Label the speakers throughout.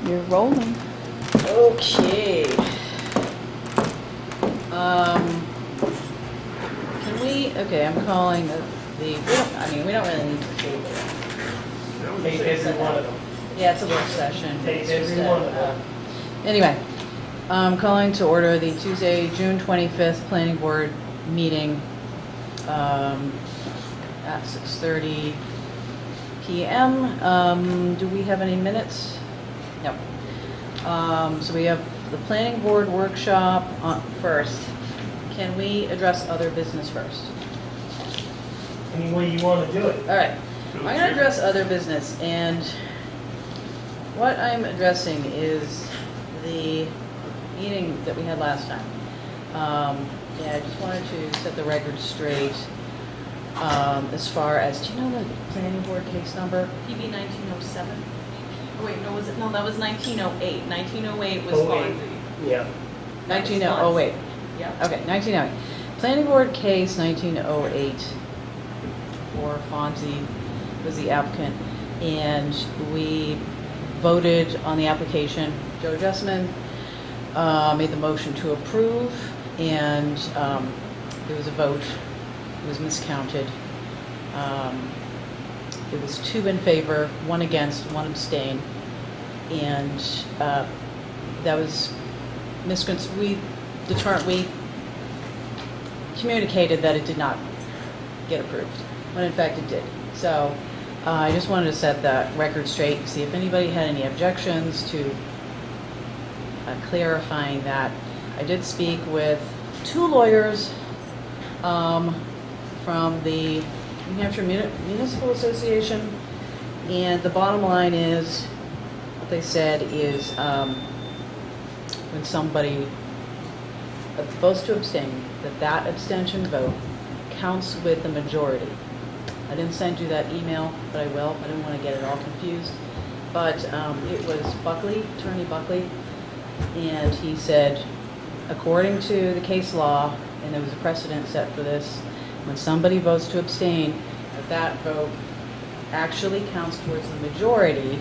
Speaker 1: You're rolling.
Speaker 2: Okay. Can we, okay, I'm calling we don't really need to table it.
Speaker 3: Take every one of them.
Speaker 2: Yeah, it's a work session.
Speaker 3: Take
Speaker 2: It's just
Speaker 3: every
Speaker 2: that,
Speaker 3: one of them.
Speaker 2: Anyway, I'm calling to order the Tuesday, June 25th Planning Board meeting at 6:30 p.m. Do we have any minutes? No. So we have the Planning Board workshop first. Can we address other business first?
Speaker 3: Any way you want to do it.
Speaker 2: All right, I'm going to address other business, and what I'm addressing is the meeting that we had last time. Yeah, I just wanted to set the record straight as far as, do you know the planning board case number?
Speaker 4: PB 1907. Oh wait, no, was it? No, that was 1908. 1908 was
Speaker 3: 08.
Speaker 4: Fonzie.
Speaker 3: Yeah.
Speaker 2: 1908.
Speaker 4: Yeah.
Speaker 2: Okay, 1908. Planning board case 1908 for Fonzie was the applicant, and we voted on the application. Joe Jessman made the motion to approve, and there was a vote. It was miscounted. It was 2 in favor, 1 against, 1 abstain, and that was we communicated that it did not get approved, when in fact it did. So I just wanted to set that record straight, see if anybody had any objections to clarifying that. I did speak with 2 lawyers from the New Hampshire Municipal Association, and the bottom line is, what they said is when somebody votes to abstain, that abstention vote counts with the majority. I didn't send you that email, but I will. I didn't want to get it all confused. But it was Buckley, Attorney Buckley, and he said, according to the case law, and there was a precedent set for this, when somebody votes to abstain, that vote actually counts towards the majority,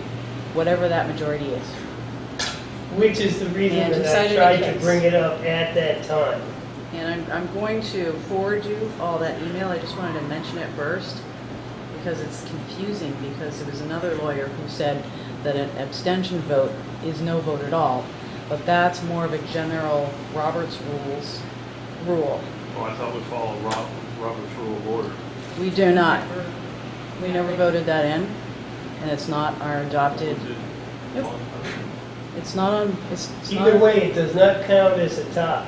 Speaker 2: whatever that majority is.
Speaker 3: Which is the reason
Speaker 2: And
Speaker 3: that
Speaker 2: decided
Speaker 3: I
Speaker 2: a
Speaker 3: tried to
Speaker 2: case.
Speaker 3: bring it up at that time.
Speaker 2: And I'm going to forward you all that email. I just wanted to mention it first because it's confusing, because there was another lawyer who said that an abstention vote is no vote at all. But that's more of a general Robert's Rules rule.
Speaker 5: Oh, I thought we followed Robert's Rule of Order.
Speaker 2: We do not. We never voted that in, and it's not our adopted. Nope. It's not on. It's
Speaker 3: Either
Speaker 2: not,
Speaker 3: way, it does not count as a tie.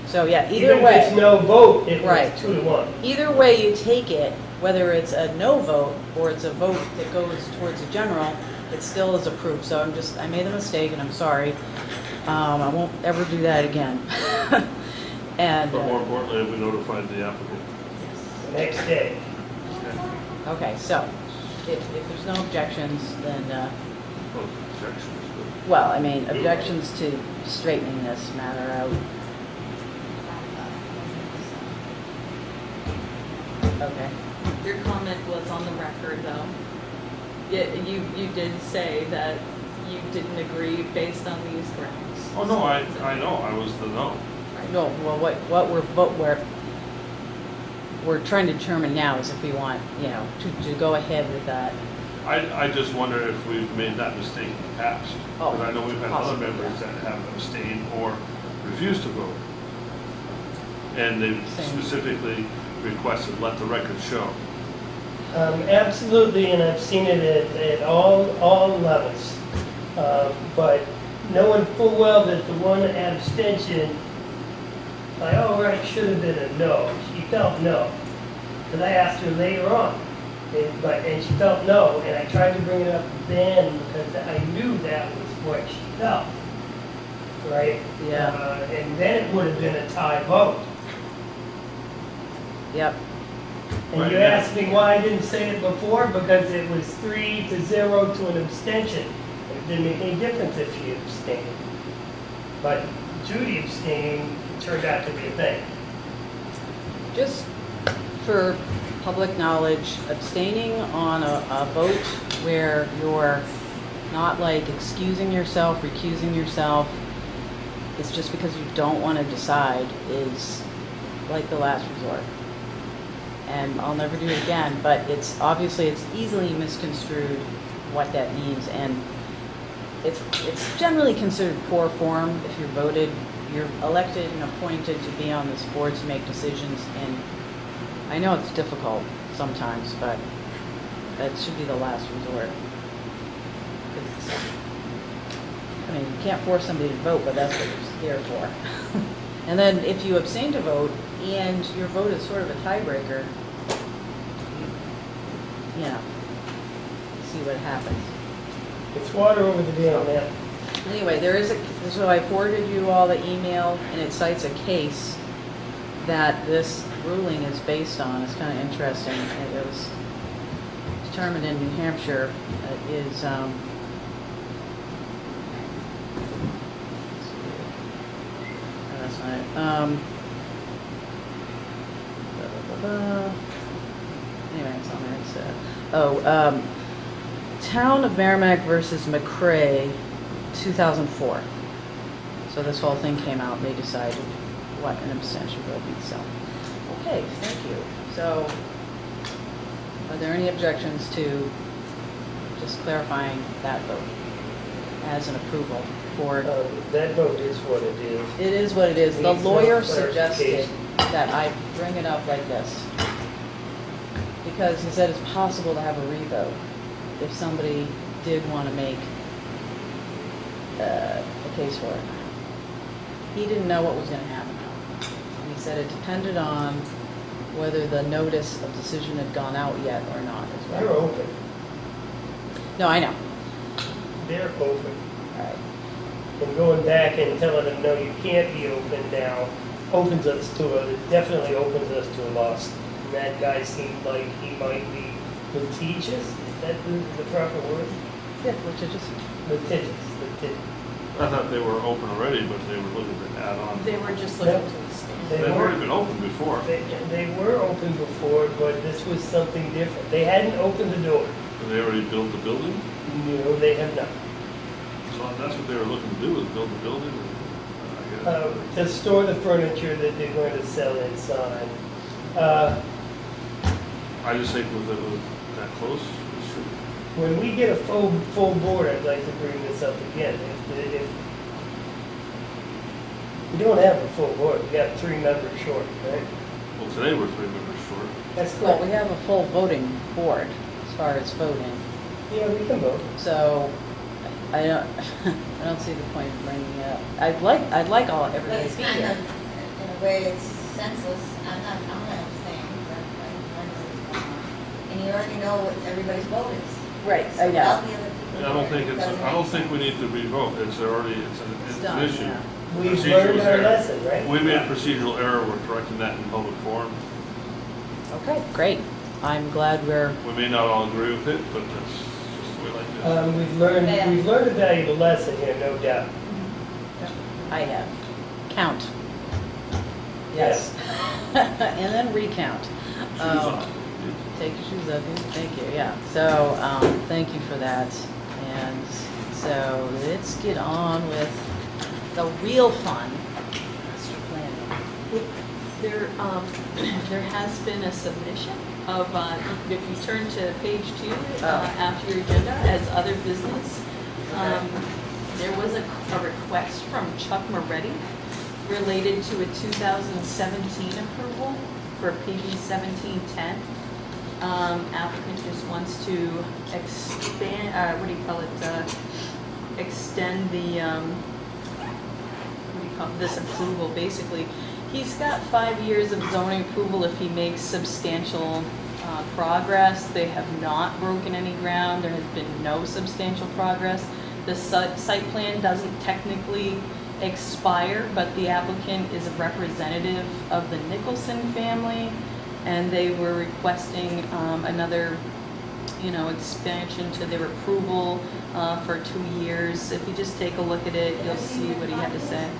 Speaker 2: So yeah,
Speaker 3: Even
Speaker 2: either way.
Speaker 3: if it's no vote, it
Speaker 2: Right.
Speaker 3: was 2-1.
Speaker 2: Either way you take it, whether it's a no vote or it's a vote that goes towards the general, it still is approved. So I made a mistake, and I'm sorry. I won't ever do that again. And
Speaker 5: But more importantly, have we notified the applicant?
Speaker 3: The next day.
Speaker 2: okay, so if there's no objections, then
Speaker 5: Well, objections, but
Speaker 2: well, I mean objections to straightening this matter out. Okay.
Speaker 4: Your comment was on the record, though. Yeah, you did say that you didn't agree based on these grounds.
Speaker 5: oh no, I know, I was the no.
Speaker 2: No, well, what we're trying to determine now is if we want, to go ahead with that.
Speaker 5: I just wonder if we've made that mistake in the past.
Speaker 2: Oh,
Speaker 5: Because I know we've had other
Speaker 2: possibly,
Speaker 5: members
Speaker 2: yeah.
Speaker 5: that have abstained or refused to vote. And they've
Speaker 2: Same.
Speaker 5: specifically requested, let the record show.
Speaker 3: Absolutely, and I've seen it at all levels. But knowing full well that the one abstention, right, should have been a no. She felt no. Because I asked her later on, and she felt no, and I tried to bring it up then because I knew that was what she felt. Right?
Speaker 2: Yeah.
Speaker 3: And then it would have been a tie vote.
Speaker 2: Yep.
Speaker 3: And
Speaker 5: Right,
Speaker 3: you
Speaker 5: yeah.
Speaker 3: asked me why I didn't say it before, because it was 3-0 to an abstention. It didn't make any difference if she abstained. But Judy abstaining turned out to be a thing.
Speaker 2: Just for public knowledge, abstaining on a vote where your not like excusing yourself, recusing yourself. It's just because you don't want to decide is like the last resort. And I'll never do it again, but it's easily misconstrued what that means, and it's generally considered poor form if you're voted, you're elected and appointed to be on this board to make decisions, and I know it's difficult sometimes, but that should be the last resort. I mean, you can't force somebody to vote, but that's what you're there for. And then if you abstain to vote and your vote is sort of a tiebreaker, you know, see what happens.
Speaker 3: It's water over the dam now.
Speaker 2: Anyway, so I forwarded you all the email, and it cites a case that this ruling is based on. It's kind of interesting. It was determined in New Hampshire. It is, oh, that's not it. Anyway, it's on there. It's, Town of Merrimack versus McCrae, 2004. So this whole thing came out, and they decided what an abstention vote means. So, okay, thank you. So, are there any objections to just clarifying that vote as an approval for?
Speaker 3: That vote is what it is.
Speaker 2: It is what it is. The
Speaker 3: Needs no
Speaker 2: lawyer suggested
Speaker 3: clarification.
Speaker 2: that I bring it up like this, because he said it's possible to have a revote if somebody did want to make a case for it. He didn't know what was going to happen. And he said it depended on whether the notice of decision had gone out yet or not as well.
Speaker 3: They're open.
Speaker 2: No, I know.
Speaker 3: They're open.
Speaker 2: All right.
Speaker 3: And going back and telling them, no, you can't be open now, definitely opens us to a loss. And that guy seemed like he might be litigious. Is that the proper word?
Speaker 2: Yeah, litigious.
Speaker 3: Litigious.
Speaker 5: I thought they were open already, but they were looking to add on.
Speaker 4: They were just looking
Speaker 3: Yep.
Speaker 4: to expand.
Speaker 3: They
Speaker 5: They've
Speaker 3: were-
Speaker 5: already been open before.
Speaker 3: They were open before, but this was something different. They hadn't opened the door.
Speaker 5: Did they already build the building?
Speaker 3: No, they have not.
Speaker 5: So that's what they were looking to do, was build the building, I guess.
Speaker 3: To store the furniture that they're going to sell inside.
Speaker 5: I just think with it was that close, it should.
Speaker 3: When we get a full board, I'd like to bring this up again. If we don't have a full board, we got 3 members short, right?
Speaker 5: Well, today we're 3 members short.
Speaker 3: That's
Speaker 2: Well,
Speaker 3: correct.
Speaker 2: we have a full voting board as far as voting.
Speaker 3: Yeah, we can vote.
Speaker 2: So I don't, I don't see the point of bringing it up. I'd like
Speaker 1: But
Speaker 2: everybody to
Speaker 1: it's
Speaker 2: be
Speaker 1: kind
Speaker 2: here.
Speaker 1: of, in a way, it's senseless. I'm not saying, but and you already know what everybody's vote is.
Speaker 2: Right,
Speaker 1: So
Speaker 2: I know.
Speaker 1: without the other people
Speaker 5: I don't
Speaker 1: here,
Speaker 5: think
Speaker 1: it doesn't
Speaker 5: I don't
Speaker 1: make
Speaker 5: think we
Speaker 1: sense.
Speaker 5: need to revote, it's
Speaker 2: It's
Speaker 5: an
Speaker 2: done,
Speaker 5: issue.
Speaker 2: yeah.
Speaker 3: We've
Speaker 5: Procedure
Speaker 3: learned
Speaker 5: was
Speaker 3: our
Speaker 5: there.
Speaker 3: lesson, right?
Speaker 5: We made a procedural error, we're correcting that in public forum.
Speaker 2: Okay, great. I'm glad we're,
Speaker 5: We may not all agree with it, but that's just the way life is.
Speaker 3: We've learned a valuable lesson here, no doubt.
Speaker 2: I have. Count. Yes. And then recount.
Speaker 5: Shoes on.
Speaker 2: Take your shoes off. Thank you, yeah. So, thank you for that. And so let's get on with the real fun. Master planning.
Speaker 4: There has been a submission of, if you turn to page 2, after your agenda, as other business, there was a request from Chuck Moretti related to a 2017 approval for PB 1710. Applicant just wants to expand, extend the, this approval, basically. He's got 5 years of zoning approval if he makes substantial progress. They have not broken any ground. There has been no substantial progress. The site plan doesn't technically expire, but the applicant is a representative of the Nicholson family, and they were requesting another, expansion to their approval for 2 years. If you just take a look at it, you'll see what he had to say.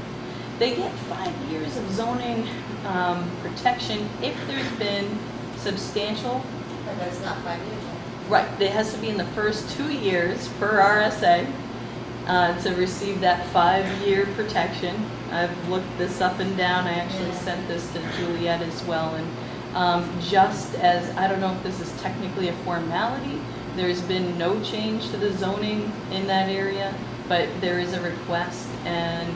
Speaker 4: They get 5 years of zoning protection if there's been substantial.
Speaker 1: But it's not 5 years.
Speaker 4: Right, it has to be in the first 2 years per RSA to receive that 5-year protection. I've looked this up and down. I actually sent this to Juliet as well. And just as, I don't know if this is technically a formality, there's been no change to the zoning in that area, but there is a request, and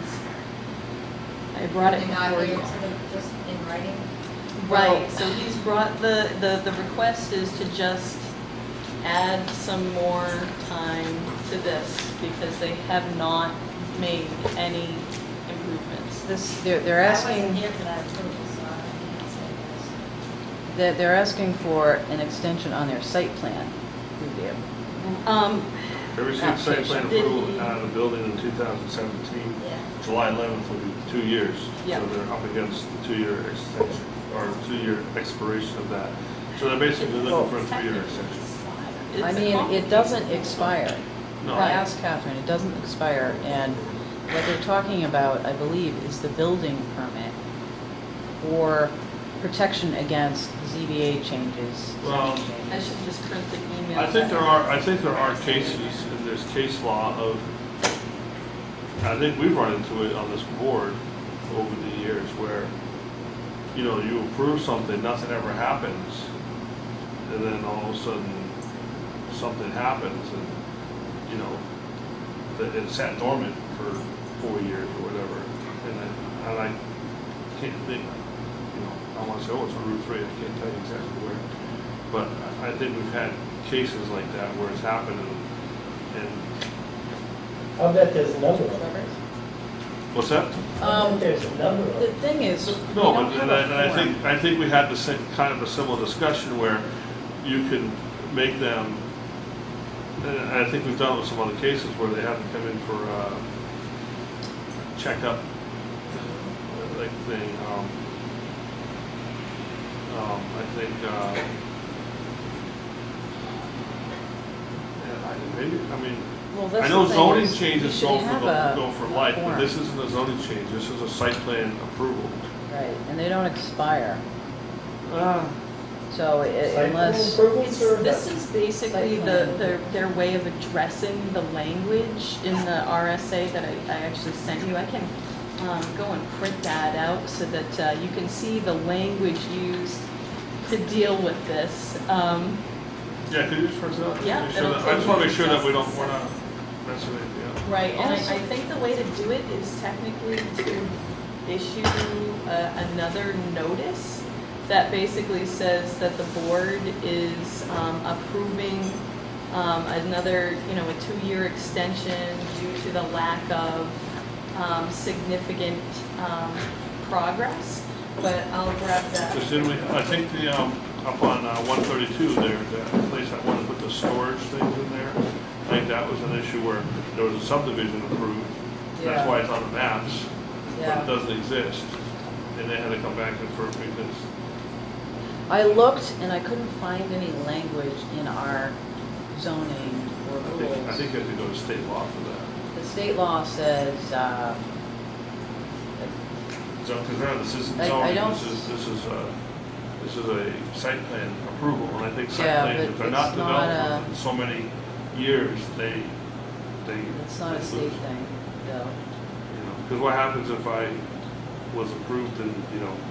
Speaker 4: I brought it
Speaker 1: They're not
Speaker 4: before
Speaker 1: here
Speaker 4: you.
Speaker 1: to just in writing.
Speaker 4: Right, so he's brought, the request is to just add some more time to this because they have not made any improvements.
Speaker 2: They're
Speaker 1: I wasn't
Speaker 2: asking,
Speaker 1: here for that approval, so I can't say this.
Speaker 2: they're asking for an extension on their site plan review.
Speaker 5: They received site plan
Speaker 4: Did
Speaker 5: approval
Speaker 4: he-
Speaker 5: on the building in 2017.
Speaker 1: Yeah.
Speaker 5: July 11th will be 2 years.
Speaker 4: Yeah.
Speaker 5: So they're up against the 2-year extension, or 2-year expiration of that. So they're basically looking for a 3-year extension.
Speaker 4: It's
Speaker 2: I
Speaker 4: a
Speaker 2: mean, it
Speaker 4: complicated
Speaker 2: doesn't
Speaker 4: one.
Speaker 2: expire.
Speaker 5: No.
Speaker 2: I asked Catherine, it doesn't expire, and what they're talking about, I believe, is the building permit or protection against ZBA changes.
Speaker 5: Well,
Speaker 2: zoning
Speaker 4: I
Speaker 2: changes.
Speaker 4: should just print the email.
Speaker 5: I think there are cases, and there's case law of, I think we've run into it on this board over the years where, you know, you approve something, nothing ever happens, and then all of a sudden, something happens, and, you know, that it sat dormant for 4 years or whatever, and I can't think, you know, I want to say, oh, it's on Route 3, I can't tell you exactly where, but I think we've had cases like that where it's happened, and
Speaker 3: I'll bet there's another one.
Speaker 5: what's that?
Speaker 3: I'll bet there's another
Speaker 2: The
Speaker 3: one.
Speaker 2: thing is, we
Speaker 5: No,
Speaker 2: don't
Speaker 5: but
Speaker 2: have
Speaker 5: and
Speaker 2: a form.
Speaker 5: I think we had the same, kind of a similar discussion where you can make them, and I think we've done it with some other cases where they have to come in for a checkup, like thing, I think, yeah, maybe, I mean,
Speaker 2: Well, that's
Speaker 5: I know
Speaker 2: the thing
Speaker 5: zoning
Speaker 2: is, you
Speaker 5: changes
Speaker 2: should
Speaker 5: go
Speaker 2: have
Speaker 5: for,
Speaker 2: a
Speaker 5: go for life, but
Speaker 2: form.
Speaker 5: this isn't a zoning change, this is a site plan approval.
Speaker 2: Right, and they don't expire,
Speaker 5: Uh,
Speaker 2: so
Speaker 3: Site plan
Speaker 2: unless,
Speaker 3: approvals or
Speaker 4: This
Speaker 3: not?
Speaker 4: is basically their way of addressing the language in the RSA that I actually sent you. I can go and print that out so that you can see the language used to deal with this.
Speaker 5: Yeah, could you just print it out?
Speaker 4: Yeah,
Speaker 5: Make sure
Speaker 4: it'll
Speaker 5: that- I just want to
Speaker 4: take
Speaker 5: make sure that we're not
Speaker 4: just-
Speaker 5: messing anything up.
Speaker 4: Right, and
Speaker 2: Also-
Speaker 4: I think the way to do it is technically to issue another notice that basically says that the board is approving another, you know, a 2-year extension due to the lack of significant progress, but I'll grab that.
Speaker 5: Because didn't we, I think the, up on 132 there, that place that wanted to put the storage things in there, I think that was an issue where there was a subdivision approved. That's
Speaker 2: Yeah.
Speaker 5: why it's on the maps, but
Speaker 2: yeah.
Speaker 5: it doesn't exist. And they had to come back in for, because,
Speaker 2: I looked and I couldn't find any language in our zoning or
Speaker 5: I
Speaker 2: rules.
Speaker 5: think you have to go to state law for that.
Speaker 2: The state law says,
Speaker 5: So, because now this isn't
Speaker 2: I
Speaker 5: zoning,
Speaker 2: don't-
Speaker 5: this is a site plan approval, and I think site
Speaker 2: Yeah,
Speaker 5: plans,
Speaker 2: but
Speaker 5: if they're not
Speaker 2: it's not
Speaker 5: developed in so many years, they.
Speaker 2: it's not a
Speaker 5: they
Speaker 2: state
Speaker 5: lose.
Speaker 2: thing, though.
Speaker 5: Because what happens if I was approved in,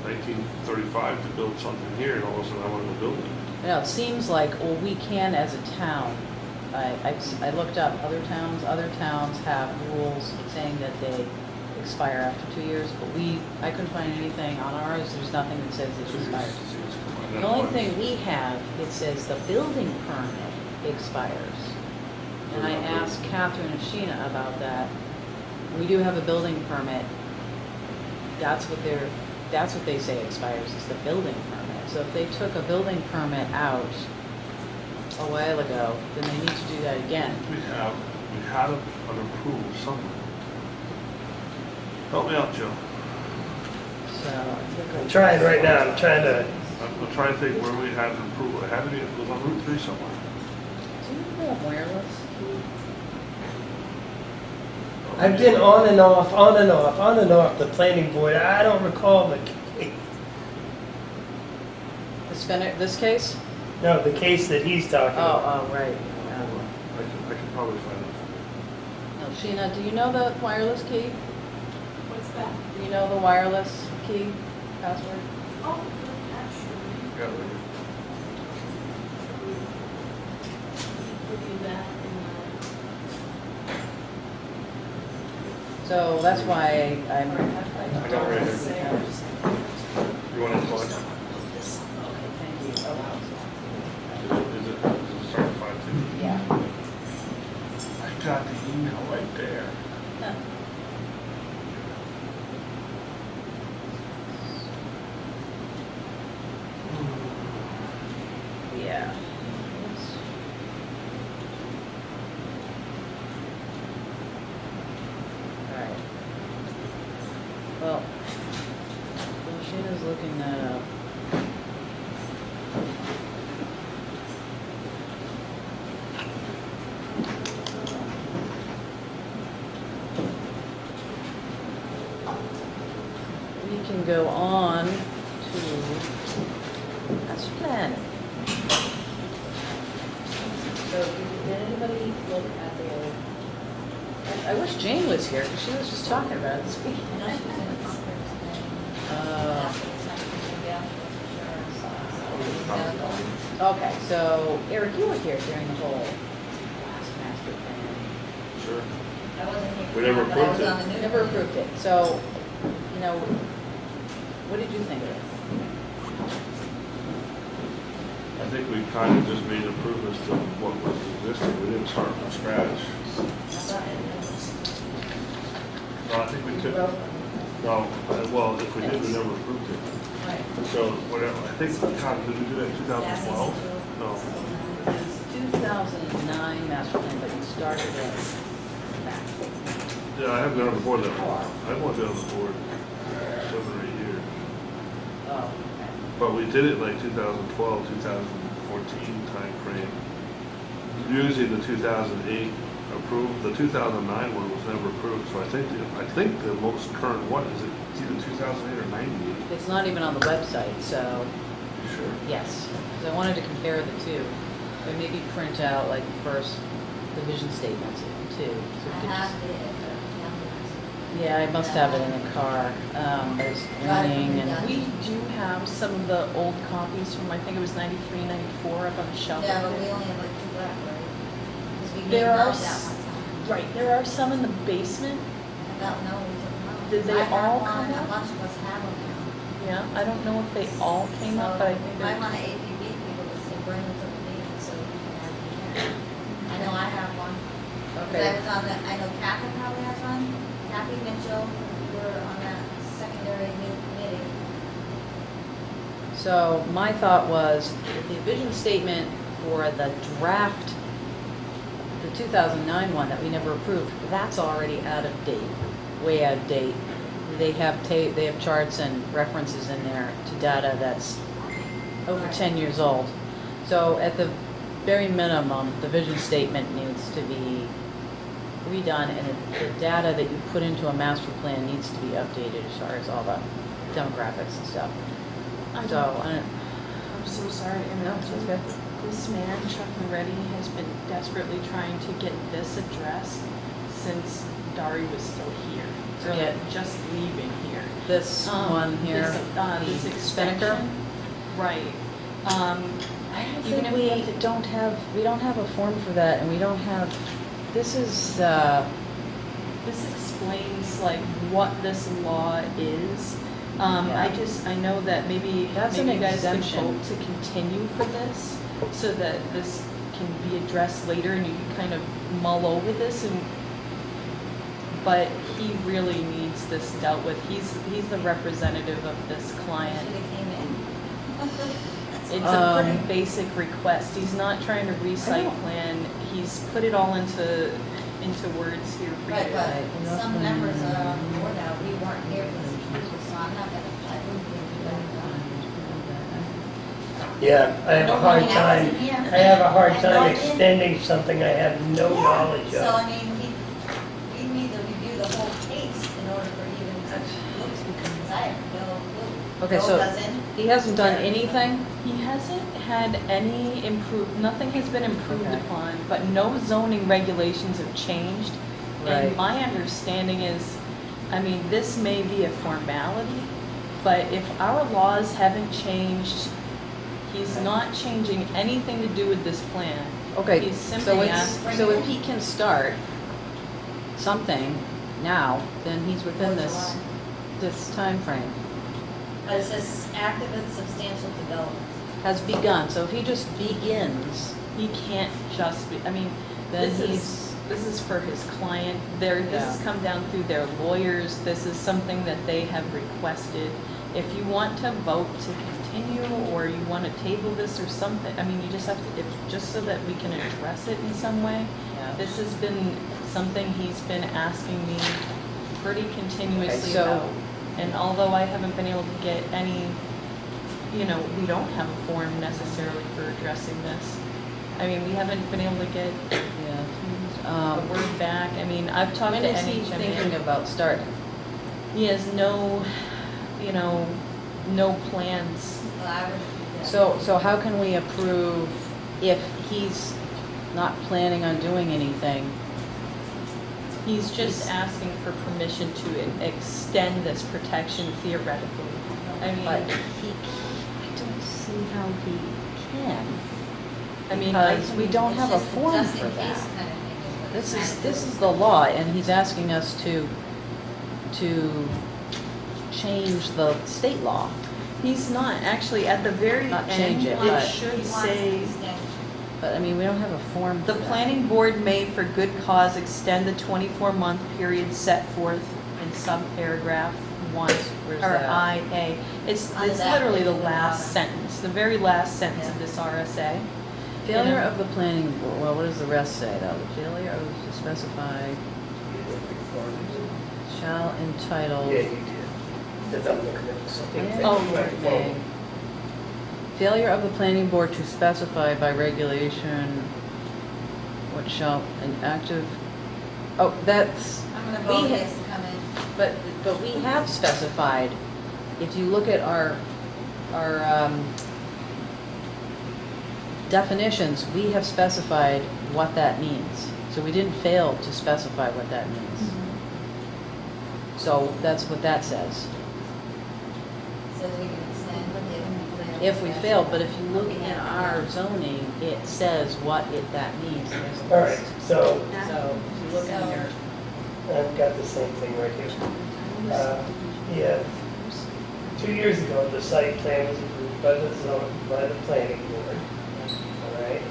Speaker 5: 1935 to build something here, and all of a sudden I want to build it?
Speaker 2: You know, it seems like, well, we can as a town. I looked up other towns have rules saying that they expire after 2 years, but I couldn't find anything on ours, there's nothing that says it expires. The only thing we have, it says the building permit expires. And I asked Catherine and Sheena about that. We do have a building permit. That's what they say expires, is the building permit. So if they took a building permit out a while ago, then they need to do that again.
Speaker 5: We had an approval somewhere. Help me out, Joe.
Speaker 2: So I think
Speaker 3: I'm trying right now, I'm trying to,
Speaker 5: I'm trying to think where we had an approval. I had it was on Route 3 somewhere.
Speaker 2: do you have wireless?
Speaker 3: I've been on and off the planning board. I don't recall the case.
Speaker 2: This case?
Speaker 3: No, the case that he's talking about.
Speaker 2: Oh, right.
Speaker 5: Hold
Speaker 2: Yeah.
Speaker 5: on. I can probably find it.
Speaker 2: No, Sheena, do you know the wireless key?
Speaker 6: What's that?
Speaker 2: Do you know the wireless key password?
Speaker 6: Oh, actually,
Speaker 5: Got it right
Speaker 6: give you that
Speaker 2: So that's why I'm.
Speaker 5: I got it right here.
Speaker 2: Yeah.
Speaker 5: here. You want it plugged?
Speaker 2: Thank you.
Speaker 5: Is it certified too?
Speaker 2: Yeah.
Speaker 5: I got the email right there.
Speaker 2: Yeah. Alright. Well, Sheena's looking that up. We can go on to master planning. So, did anybody look at the old? I wish Jane was here, because she was just talking about it this week.
Speaker 1: I know she was in a conference today. After the second, yeah, for sure, so.
Speaker 2: Okay, so Eric, you were here during the whole last master plan.
Speaker 5: Sure.
Speaker 1: I wasn't here.
Speaker 5: We never
Speaker 1: but I was
Speaker 5: approved it.
Speaker 1: on the news.
Speaker 2: Never approved it, so, you know, what did you think of it?
Speaker 5: I think we kind of just made improvements to what was existing. We didn't start from scratch.
Speaker 1: I thought it was-
Speaker 5: No, I think we could, no, well, if we did, we never approved it.
Speaker 1: Right.
Speaker 5: So, whatever, I think, God, did we do that in 2012? No.
Speaker 2: 2009 master plan, but you started it back.
Speaker 5: Yeah, I haven't been on the board that long. I've only been on the board 7 or 8 years.
Speaker 2: Oh, okay.
Speaker 5: But we did it like 2012, 2014 timeframe. Usually the 2008 approved, the 2009 one was never approved, so I think the most current one is it's either 2008 or 98.
Speaker 2: It's not even on the website, so,
Speaker 5: You sure?
Speaker 2: yes. Because I wanted to compare the two. Or maybe print out like the first division statements too. So
Speaker 1: I
Speaker 2: we could
Speaker 1: have
Speaker 2: just-
Speaker 1: the,
Speaker 2: Yeah, I must have it in the car. There's raining and.
Speaker 1: Yeah.
Speaker 4: We do have some of the old copies from, I think it was 93, 94 up on the shelf.
Speaker 1: yeah,
Speaker 4: up
Speaker 1: but we
Speaker 4: there.
Speaker 1: only have like 2 left, right? Because we gave
Speaker 4: There
Speaker 1: them
Speaker 4: are
Speaker 1: out that
Speaker 4: s-
Speaker 1: one time.
Speaker 4: Right, there are some in the basement.
Speaker 1: I don't know, we took them out.
Speaker 4: Did they
Speaker 1: I have
Speaker 4: all
Speaker 1: one,
Speaker 4: come
Speaker 1: a
Speaker 4: out?
Speaker 1: bunch of us have them now.
Speaker 4: Yeah, I don't know if they all came up, but I think
Speaker 1: I
Speaker 4: they're.
Speaker 1: want to APB people to say, bring them to the meeting so we can have them here. I know I have one. Because I
Speaker 2: Okay.
Speaker 1: was on the, I know Kathy probably has one. Kathy Mitchell, we were on that secondary new committee.
Speaker 2: So my thought was, the vision statement for the draft, the 2009 one that we never approved, that's already out of date, way out of date. They have charts and references in there to data that's over 10 years old. So at the very minimum, the vision statement needs to be redone, and the data that you put into a master plan needs to be updated as far as all the demographics and stuff.
Speaker 4: I
Speaker 2: So,
Speaker 4: don't-
Speaker 2: I don't,
Speaker 4: I'm so sorry to interrupt
Speaker 2: No, it's
Speaker 4: you.
Speaker 2: okay.
Speaker 4: This man, Chuck Moretti, has been desperately trying to get this addressed since Dari was still here. Or
Speaker 2: Yeah.
Speaker 4: just leaving here.
Speaker 2: this one here,
Speaker 4: This
Speaker 2: the
Speaker 4: extension.
Speaker 2: Spinnaker.
Speaker 4: Right.
Speaker 2: I
Speaker 4: Even
Speaker 2: think
Speaker 4: if we have
Speaker 2: we
Speaker 4: to-
Speaker 2: don't have a form for that, and we don't have, this is,
Speaker 4: This explains like what this law is.
Speaker 2: Yeah.
Speaker 4: I know that maybe
Speaker 2: That's
Speaker 4: maybe
Speaker 2: an
Speaker 4: you guys can
Speaker 2: exemption.
Speaker 4: vote to continue for this so that this can be addressed later and you can kind of mull over this but he really needs this dealt with. He's the representative of this client.
Speaker 1: Should have came in.
Speaker 4: It's a
Speaker 2: Um,
Speaker 4: pretty basic request. He's not trying to re-site plan. He's put it all into words here for
Speaker 1: Right,
Speaker 4: you.
Speaker 1: but some members of the board now, we weren't here for this approval, so I'm not gonna, I wouldn't be able to do that.
Speaker 3: Yeah, I have a hard
Speaker 1: Nobody else
Speaker 3: time,
Speaker 1: in here.
Speaker 3: I have a hard
Speaker 1: I know
Speaker 3: time
Speaker 1: it is.
Speaker 3: extending something I have no knowledge
Speaker 1: So,
Speaker 3: of.
Speaker 1: I mean, we need to review the whole case in order for even to look, because I have no clue.
Speaker 2: Okay,
Speaker 1: Joel
Speaker 2: so
Speaker 1: doesn't.
Speaker 2: he hasn't done anything?
Speaker 4: He hasn't had any nothing has been improved
Speaker 2: Okay.
Speaker 4: upon, but no zoning regulations have changed.
Speaker 2: Right.
Speaker 4: And my understanding is, I mean, this may be a formality, but if our laws haven't changed, he's not changing anything to do with this plan.
Speaker 2: Okay,
Speaker 4: He's
Speaker 2: so
Speaker 4: simply
Speaker 2: it's,
Speaker 4: asking.
Speaker 2: so if he can start something now, then he's within this, this timeframe.
Speaker 1: But it says active and substantial development.
Speaker 2: Has begun, so if he just begins,
Speaker 4: He can't just be, I mean,
Speaker 2: then
Speaker 4: this is for his client. This has
Speaker 2: Yeah.
Speaker 4: come down through their lawyers. This is something that they have requested. If you want to vote to continue, or you want to table this or something, I mean, you just have to, just so that we can address it in some way.
Speaker 2: Yeah.
Speaker 4: This has been something he's been asking me pretty continuously
Speaker 2: Okay, so-
Speaker 4: about. And although I haven't been able to get any, we don't have a form necessarily for addressing this. I mean, we haven't been able to get
Speaker 2: yeah.
Speaker 4: a word back. I mean, I've talked
Speaker 2: When
Speaker 4: to
Speaker 2: is he thinking
Speaker 4: NHMA.
Speaker 2: about starting?
Speaker 4: He has no, no plans.
Speaker 1: Well, I would. yeah.
Speaker 2: So how can we approve if he's not planning on doing anything?
Speaker 4: He's just asking for permission to extend this protection theoretically. I mean,
Speaker 2: But I don't see how he can. Because we don't
Speaker 1: It's
Speaker 2: have a
Speaker 1: just
Speaker 2: form
Speaker 1: just
Speaker 2: for
Speaker 1: in case
Speaker 2: that.
Speaker 1: kind of thing is what
Speaker 2: This
Speaker 1: it's
Speaker 2: is,
Speaker 1: kind of
Speaker 2: this
Speaker 1: doing.
Speaker 2: is the law, and he's asking us to change the state law.
Speaker 4: he's not actually at the very
Speaker 2: Not
Speaker 4: end.
Speaker 2: change it,
Speaker 4: It
Speaker 2: but-
Speaker 4: should
Speaker 1: He wants
Speaker 4: say.
Speaker 1: an extension.
Speaker 2: But I mean, we don't have a form for
Speaker 4: The
Speaker 2: that.
Speaker 4: planning board may, for good cause, extend the 24-month period set forth in subparagraph 1,
Speaker 2: Where's
Speaker 4: or
Speaker 2: that?
Speaker 4: IA. It's
Speaker 1: Under that,
Speaker 4: literally the
Speaker 1: at the
Speaker 4: last
Speaker 1: bottom.
Speaker 4: sentence, the very last sentence of
Speaker 1: Yeah.
Speaker 4: this RSA.
Speaker 2: Failure of the planning board, well, what does the rest say though? The failure of to specify shall entitle.
Speaker 3: Yeah, you did. That's I'm looking at something.
Speaker 4: Oh,
Speaker 2: Okay. Failure of the planning board to specify by regulation what shall an active, oh, that's,
Speaker 1: I'm gonna
Speaker 2: We
Speaker 1: vote
Speaker 2: ha-
Speaker 1: yes to come in.
Speaker 2: but we have specified, if you look at our definitions, we have specified what that means. So we didn't fail to specify what that means. So that's what that says.
Speaker 1: Says we can extend
Speaker 2: If we fail, but if you look in our zoning, it says what that means. There's a
Speaker 3: All right,
Speaker 2: list.
Speaker 3: so
Speaker 2: So if you look in there.
Speaker 3: I've got the same thing right here. Yeah, 2 years ago, the site plan was approved by the planning board, all right?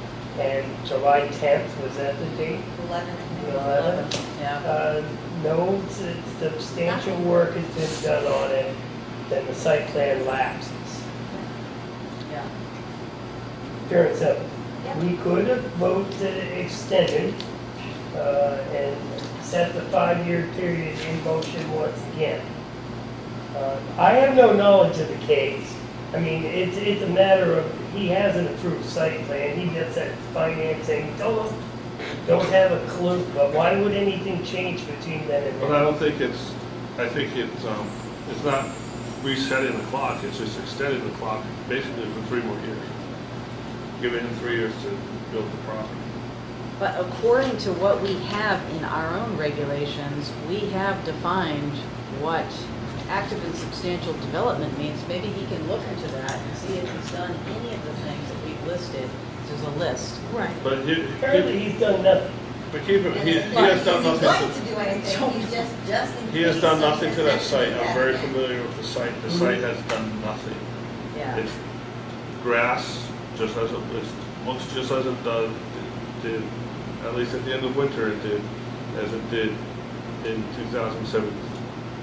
Speaker 3: And July 10th, was that the date?
Speaker 1: 11.
Speaker 3: 11th?
Speaker 2: Yeah.
Speaker 3: No substantial work has been done on it, then the site plan lapses.
Speaker 2: Yeah.
Speaker 3: Pure and simple.
Speaker 1: Yep.
Speaker 3: We could have voted to extend it and set the 5-year period in motion once again. I have no knowledge of the case. I mean, it's a matter of, he has an approved site plan, he just said financing, don't have a clue, but why would anything change between then and
Speaker 5: But I
Speaker 3: then?
Speaker 5: don't think I think it's not resetting the clock, it's just extending the clock basically for 3 more years. Giving him 3 years to build the property.
Speaker 2: But according to what we have in our own regulations, we have defined what active and substantial development means. Maybe he can look into that and see if he's done any of the things that we've listed. There's a list.
Speaker 4: Right.
Speaker 5: But
Speaker 3: Apparently, he's done nothing.
Speaker 5: he has done
Speaker 1: He's
Speaker 5: nothing
Speaker 1: going
Speaker 5: to,
Speaker 1: to do anything, he's just in case.
Speaker 5: he has done nothing to that
Speaker 1: something
Speaker 5: site. I'm very familiar with the site. The site has done nothing.
Speaker 2: Yeah.
Speaker 5: It's grass, just as it looks just as it did, at least at the end of winter it did, as it did in 2007.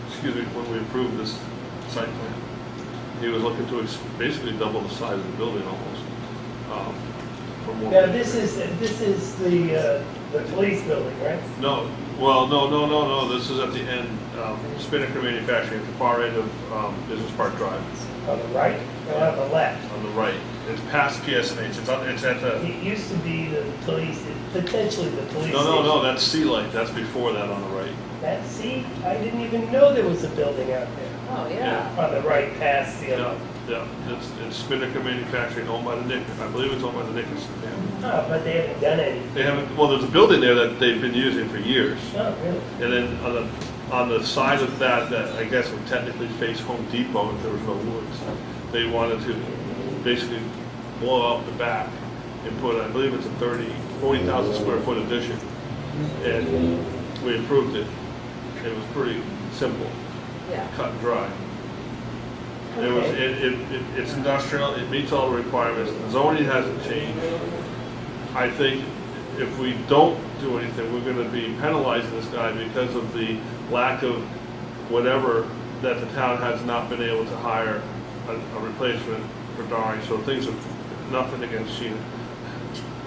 Speaker 5: Excuse me, when we approved this site plan. He was looking to basically double the size of the building almost. From what
Speaker 3: Now,
Speaker 5: we-
Speaker 3: this is the police building, right?
Speaker 5: No, no, this is at the end, Spinnaker Manufacturing, at the far end of Business Park Drive,
Speaker 3: On the right or on the left?
Speaker 5: on the right. It's past PSNH, it's at the,
Speaker 3: It used to be the police, potentially the police
Speaker 5: no,
Speaker 3: station.
Speaker 5: that's Sea Light, that's before that on the right.
Speaker 3: See, I didn't even know there was a building out there.
Speaker 2: Oh,
Speaker 5: Yeah.
Speaker 3: On the right past the,
Speaker 5: Yeah, it's Spinnaker Manufacturing, owned by the I believe it's owned by the Nickerson family.
Speaker 3: oh, but they haven't done anything.
Speaker 5: They haven't, well, there's a building there that they've been using for years.
Speaker 3: Oh, really?
Speaker 5: And then on the side of that I guess would technically face Home Depot if there was no woods, they wanted to basically blow out the back and put, I believe it's a 40,000 square foot addition. And we approved it. It was pretty simple,
Speaker 2: Yeah.
Speaker 5: cut and dry. It's industrial, it meets all the requirements, the zoning hasn't changed. I think if we don't do anything, we're gonna be penalizing this guy because of the lack of whatever that the town has not been able to hire a replacement for Dari, so things are, nothing against Sheena.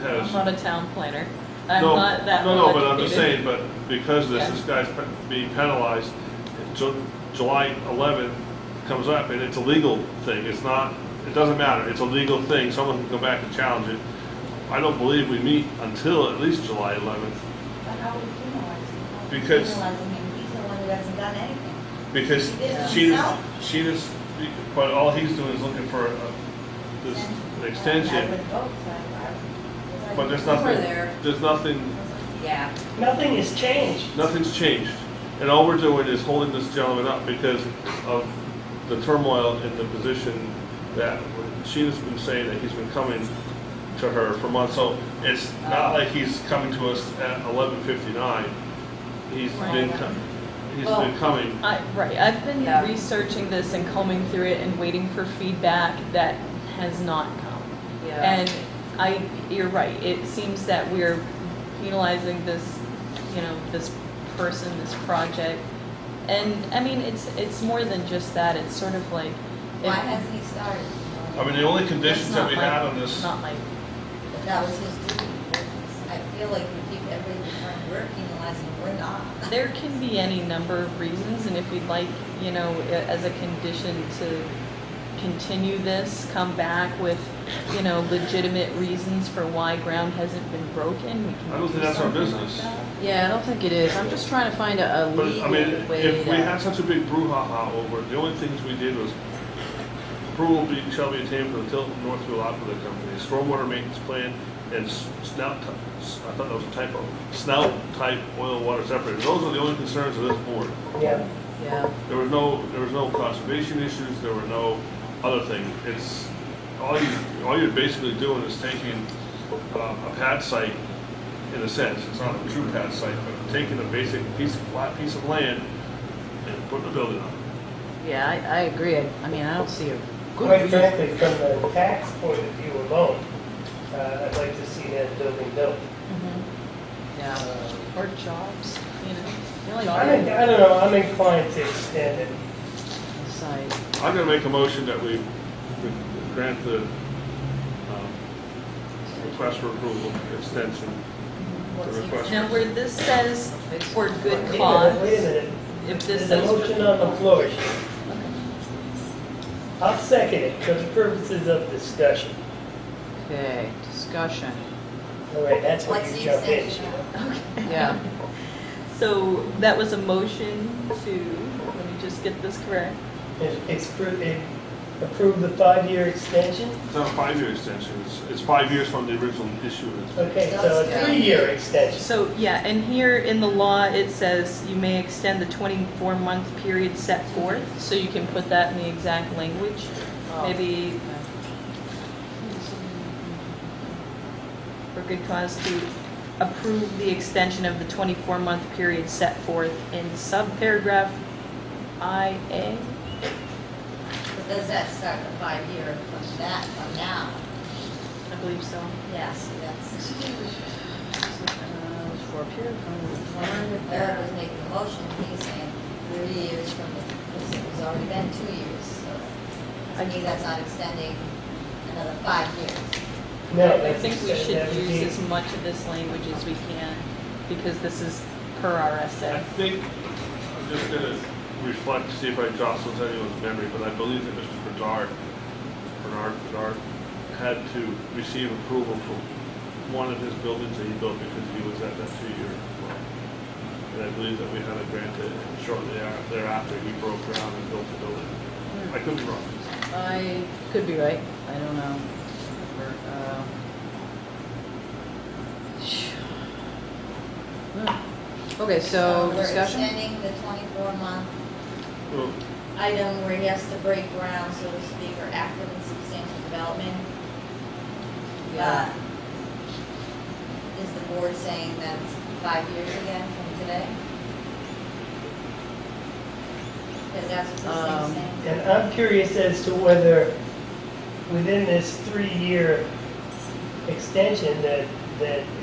Speaker 4: I'm
Speaker 5: Has,
Speaker 4: not a town planner. I'm
Speaker 5: no,
Speaker 4: not that
Speaker 5: no,
Speaker 4: well
Speaker 5: no, but I'm just
Speaker 4: educated.
Speaker 5: saying, but because
Speaker 4: Yeah.
Speaker 5: this guy's being penalized, July 11th comes up and it's a legal thing, it's not, it doesn't matter, it's a legal thing, someone can go back and challenge it. I don't believe we meet until at least July 11th,
Speaker 1: But how would you penalize him?
Speaker 5: Because-
Speaker 1: Penalizing him, he's the one who hasn't done anything.
Speaker 5: because
Speaker 1: He did it
Speaker 5: Sheena's, but all he's doing is looking for this
Speaker 1: And I
Speaker 5: extension,
Speaker 1: would vote, so I-
Speaker 5: but there's
Speaker 1: You were
Speaker 5: nothing,
Speaker 1: there.
Speaker 5: there's nothing,
Speaker 1: Yeah.
Speaker 3: Nothing has changed.
Speaker 5: nothing's changed. And all we're doing is holding this gentleman up because of the turmoil in the position that Sheena's been saying that he's been coming to her for months. So it's not like he's coming to us at 11:59. He's been, he's been coming.
Speaker 4: Right, I've been
Speaker 1: Yeah.
Speaker 4: researching this and combing through it and waiting for feedback that has not come. And you're right, it seems that we're penalizing this, this person, this project. And, I mean, it's more than just that, it's sort of like.
Speaker 1: Why hasn't he started?
Speaker 5: I mean, the only conditions
Speaker 4: That's
Speaker 5: that
Speaker 4: not
Speaker 5: we
Speaker 4: my-
Speaker 5: had on this,
Speaker 4: Not my,
Speaker 1: That was his duty. I feel like we keep every time we're penalizing, we're not.
Speaker 4: there can be any number of reasons, and if you'd like, as a condition to continue this, come back with, legitimate reasons for why ground hasn't been broken, we can
Speaker 5: I don't
Speaker 4: do
Speaker 5: think that's our
Speaker 4: something like
Speaker 5: business.
Speaker 4: that.
Speaker 2: Yeah, I don't think it is. I'm just trying to find a
Speaker 5: but
Speaker 2: legal
Speaker 5: I mean,
Speaker 2: way
Speaker 5: if we
Speaker 2: to.
Speaker 5: had such a big brouhaha over it, the only things we did was approval shall be obtained for the Tilton Northfield Aqueduct Company, stormwater maintenance plan, and snout, I thought that was a typo, snout type oil water separator. Those are the only concerns of this board.
Speaker 3: Yeah.
Speaker 2: Yeah,
Speaker 5: There was no conservation issues, there were no other thing. It's, all you're basically doing is taking a pad site, in a sense, it's not a true pad site, but taking a basic flat piece of land and putting a building on it.
Speaker 2: yeah, I agree. I mean, I don't see a good
Speaker 3: Quite
Speaker 2: reason.
Speaker 3: frankly, from the tax point of view alone, I'd like to see that building built.
Speaker 2: Yeah.
Speaker 4: Or jobs, The only
Speaker 3: I don't know, I'm inclined to extend it.
Speaker 2: Side.
Speaker 5: I'm gonna make a motion that we grant the request for approval, extension, the request.
Speaker 4: Now, where this says for good
Speaker 3: Wait a
Speaker 4: cause,
Speaker 3: minute, wait a minute.
Speaker 4: if this
Speaker 3: There's a
Speaker 4: says.
Speaker 3: motion on the floor. I'll second it for the purposes of discussion.
Speaker 2: Okay, discussion.
Speaker 3: All right, that's what
Speaker 1: What's
Speaker 3: you
Speaker 1: the
Speaker 3: jump in.
Speaker 1: extension?
Speaker 2: Yeah.
Speaker 4: So that was a motion to, let me just get this correct.
Speaker 3: Approve the 5-year extension?
Speaker 5: It's not a 5-year extension, it's 5 years from the original issuance.
Speaker 3: Okay, so a 3-year extension.
Speaker 4: So, yeah, and here in the law, it says you may extend the 24-month period set forth, so you can put that in the exact language.
Speaker 2: Oh,
Speaker 4: Maybe
Speaker 2: okay.
Speaker 4: for good cause to approve the extension of the 24-month period set forth in subparagraph IA.
Speaker 1: But does that start the 5-year from now?
Speaker 4: I believe so.
Speaker 1: Yes, that's,
Speaker 2: For a period from.
Speaker 1: Eric was making a motion, he's saying 3 years from the, because it was already been 2 years, so to me, that's not extending another 5 years.
Speaker 3: No,
Speaker 4: I
Speaker 3: that's
Speaker 4: think we should
Speaker 3: that would be-
Speaker 4: use as much of this language as we can, because this is per
Speaker 5: I
Speaker 4: RSA.
Speaker 5: think, I'm just gonna reflect, see if I jostle anyone's memory, but I believe that Mr. Bernard had to receive approval for one of his buildings that he built because he was at that 2-year mark. And I believe that we had to grant it shortly thereafter he broke ground and built the building. I could be wrong.
Speaker 2: I could be right, I don't know. Okay, so
Speaker 1: we're
Speaker 2: discussion?
Speaker 1: extending the 24-month
Speaker 5: Well,
Speaker 1: item where he has to break ground, so to speak, or active and substantial development.
Speaker 2: Yeah.
Speaker 1: Is the board saying that's 5 years again from today? Because that's what this thing's saying.
Speaker 3: And I'm curious as to whether within this 3-year extension that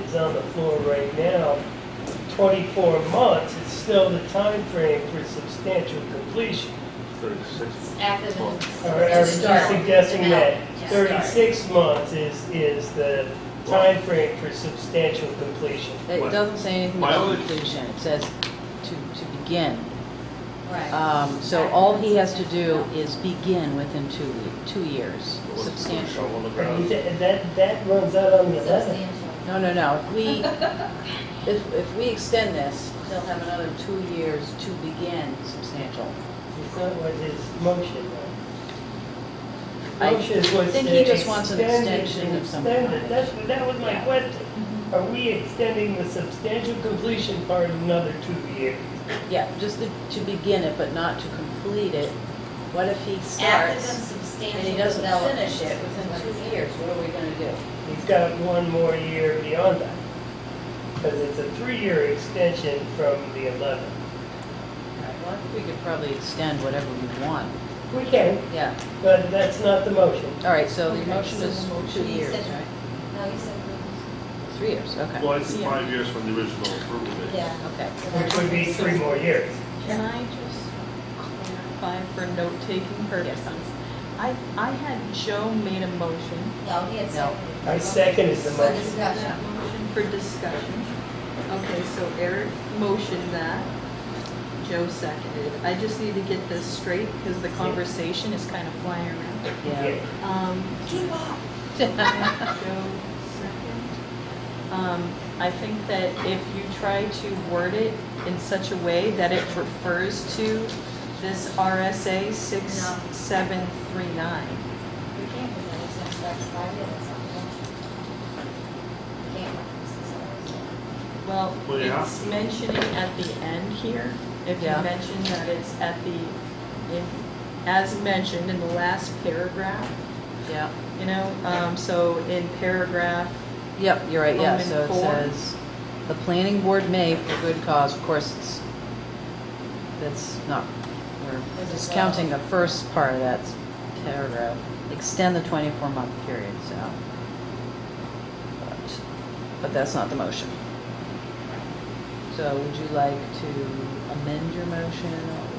Speaker 3: is on the floor right now, 24 months is still the time frame for substantial completion.
Speaker 5: 36.
Speaker 1: It's active and.
Speaker 3: Or are you suggesting that
Speaker 1: Yeah.
Speaker 3: 36 months is the time frame for substantial completion?
Speaker 2: It
Speaker 5: What?
Speaker 2: doesn't say anything
Speaker 5: My
Speaker 2: about
Speaker 5: only-
Speaker 2: completion, it says to begin.
Speaker 1: Right.
Speaker 2: So all he has to do is begin within 2 years,
Speaker 5: What's the
Speaker 2: substantial.
Speaker 5: shovel on the
Speaker 3: And
Speaker 5: ground?
Speaker 3: that runs out on the 11th.
Speaker 1: Substantial.
Speaker 2: No, if we extend this, he'll have another 2 years to begin substantial.
Speaker 3: That was his motion,
Speaker 2: I
Speaker 3: though. Motion was
Speaker 2: think
Speaker 3: to
Speaker 2: he just wants an
Speaker 3: extend it
Speaker 2: extension
Speaker 3: and
Speaker 2: of some
Speaker 3: extend
Speaker 2: kind.
Speaker 3: it. That was my
Speaker 2: Yeah.
Speaker 3: question. Are we extending the substantial completion part another 2 years?
Speaker 2: Yeah, just to begin it, but not to complete it. What if he
Speaker 1: Active and
Speaker 2: starts
Speaker 1: substantial
Speaker 2: and he doesn't
Speaker 1: development.
Speaker 2: finish it within 2 years? What are we gonna do?
Speaker 3: He's got one more year beyond that. Because it's a 3-year extension from the 11th.
Speaker 2: Well, I think we could probably extend whatever we want.
Speaker 3: We can,
Speaker 2: Yeah,
Speaker 3: but that's not the motion.
Speaker 2: all right, so the
Speaker 1: Okay,
Speaker 2: motion
Speaker 1: so
Speaker 2: is
Speaker 1: the motion
Speaker 2: 2
Speaker 1: you
Speaker 2: years,
Speaker 1: said-
Speaker 2: right?
Speaker 1: No, you said.
Speaker 2: 3 years, okay.
Speaker 5: Well, I think 5 years from the original approval date.
Speaker 1: Yeah.
Speaker 2: Okay.
Speaker 3: Which would be 3 more years.
Speaker 4: Can I just clarify for note-taking purposes? I had Joe made a motion.
Speaker 1: No, he had
Speaker 2: No.
Speaker 1: seconded.
Speaker 3: I seconded the
Speaker 1: For
Speaker 3: motion.
Speaker 1: discussion.
Speaker 4: That motion for discussion. Okay, so Eric motioned that, Joe seconded. I just need to get this straight because the conversation is kind of flying around.
Speaker 2: Yeah.
Speaker 1: Keep up.
Speaker 4: Joe second. I think that if you try to word it in such a way that it refers to this RSA 6739.
Speaker 1: We can't, because then it's going to start to 5 years, that's not the motion. We can't reference this already.
Speaker 4: Well,
Speaker 5: Well, you have
Speaker 4: it's
Speaker 5: to.
Speaker 4: mentioning at the end here, if you
Speaker 2: Yeah.
Speaker 4: mention that it's at as mentioned in the last paragraph,
Speaker 2: Yeah,
Speaker 4: you know, so in paragraph,
Speaker 2: yep, you're right, yeah,
Speaker 4: Roman
Speaker 2: so it
Speaker 4: 4.
Speaker 2: says, the planning board may, for good cause, of course, that's not, we're
Speaker 1: There's a
Speaker 2: discounting the first part of that paragraph, extend the 24-month period, so. But that's not the motion. So would you like to amend your motion,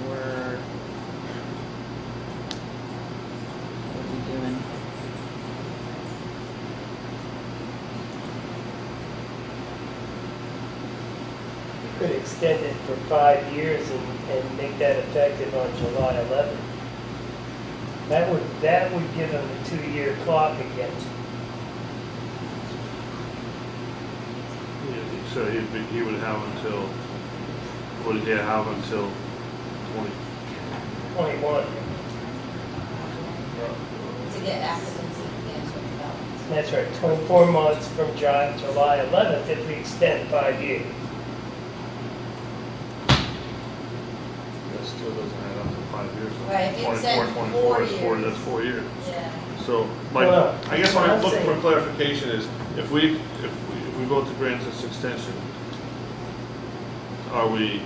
Speaker 2: or what are we doing?
Speaker 3: We could extend it for 5 years and make that effective on July 11th. That would give him a 2-year clock again.
Speaker 5: So he would have until, what did he have until 20?
Speaker 3: 21.
Speaker 1: To get active and substantial development.
Speaker 3: That's right, 24 months from July 11th if we extend 5 years.
Speaker 5: That still doesn't add up to 5 years.
Speaker 1: Right, if you
Speaker 5: 24,
Speaker 1: said
Speaker 5: 24,
Speaker 1: 4
Speaker 5: that's 40,
Speaker 1: years.
Speaker 5: that's 4 years.
Speaker 1: Yeah.
Speaker 5: So,
Speaker 3: Well,
Speaker 5: I guess what
Speaker 3: what
Speaker 5: I'm
Speaker 3: I'm
Speaker 5: looking for
Speaker 3: saying-
Speaker 5: clarification is, if we vote to grant this extension, are we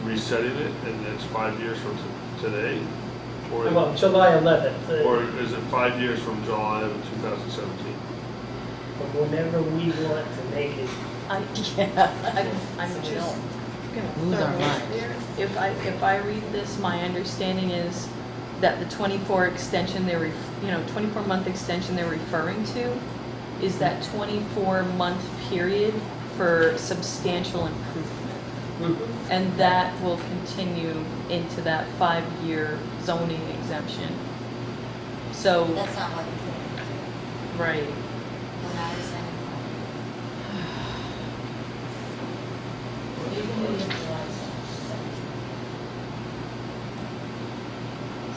Speaker 5: resetting it and it's 5 years from today?
Speaker 3: Well, July 11th,
Speaker 5: Or is it 5 years from July of 2017?
Speaker 3: whenever we want to make it.
Speaker 4: I'm just
Speaker 2: We
Speaker 4: gonna
Speaker 2: lose
Speaker 4: throw
Speaker 2: our
Speaker 4: it
Speaker 2: minds.
Speaker 4: there. If I read this, my understanding is that the 24 extension 24-month extension they're referring to is that 24-month period for substantial improvement. And that will continue into that 5-year zoning exemption. So,
Speaker 1: That's not what it's doing.
Speaker 4: Right.
Speaker 1: We're not extending it. You can do it July 17th.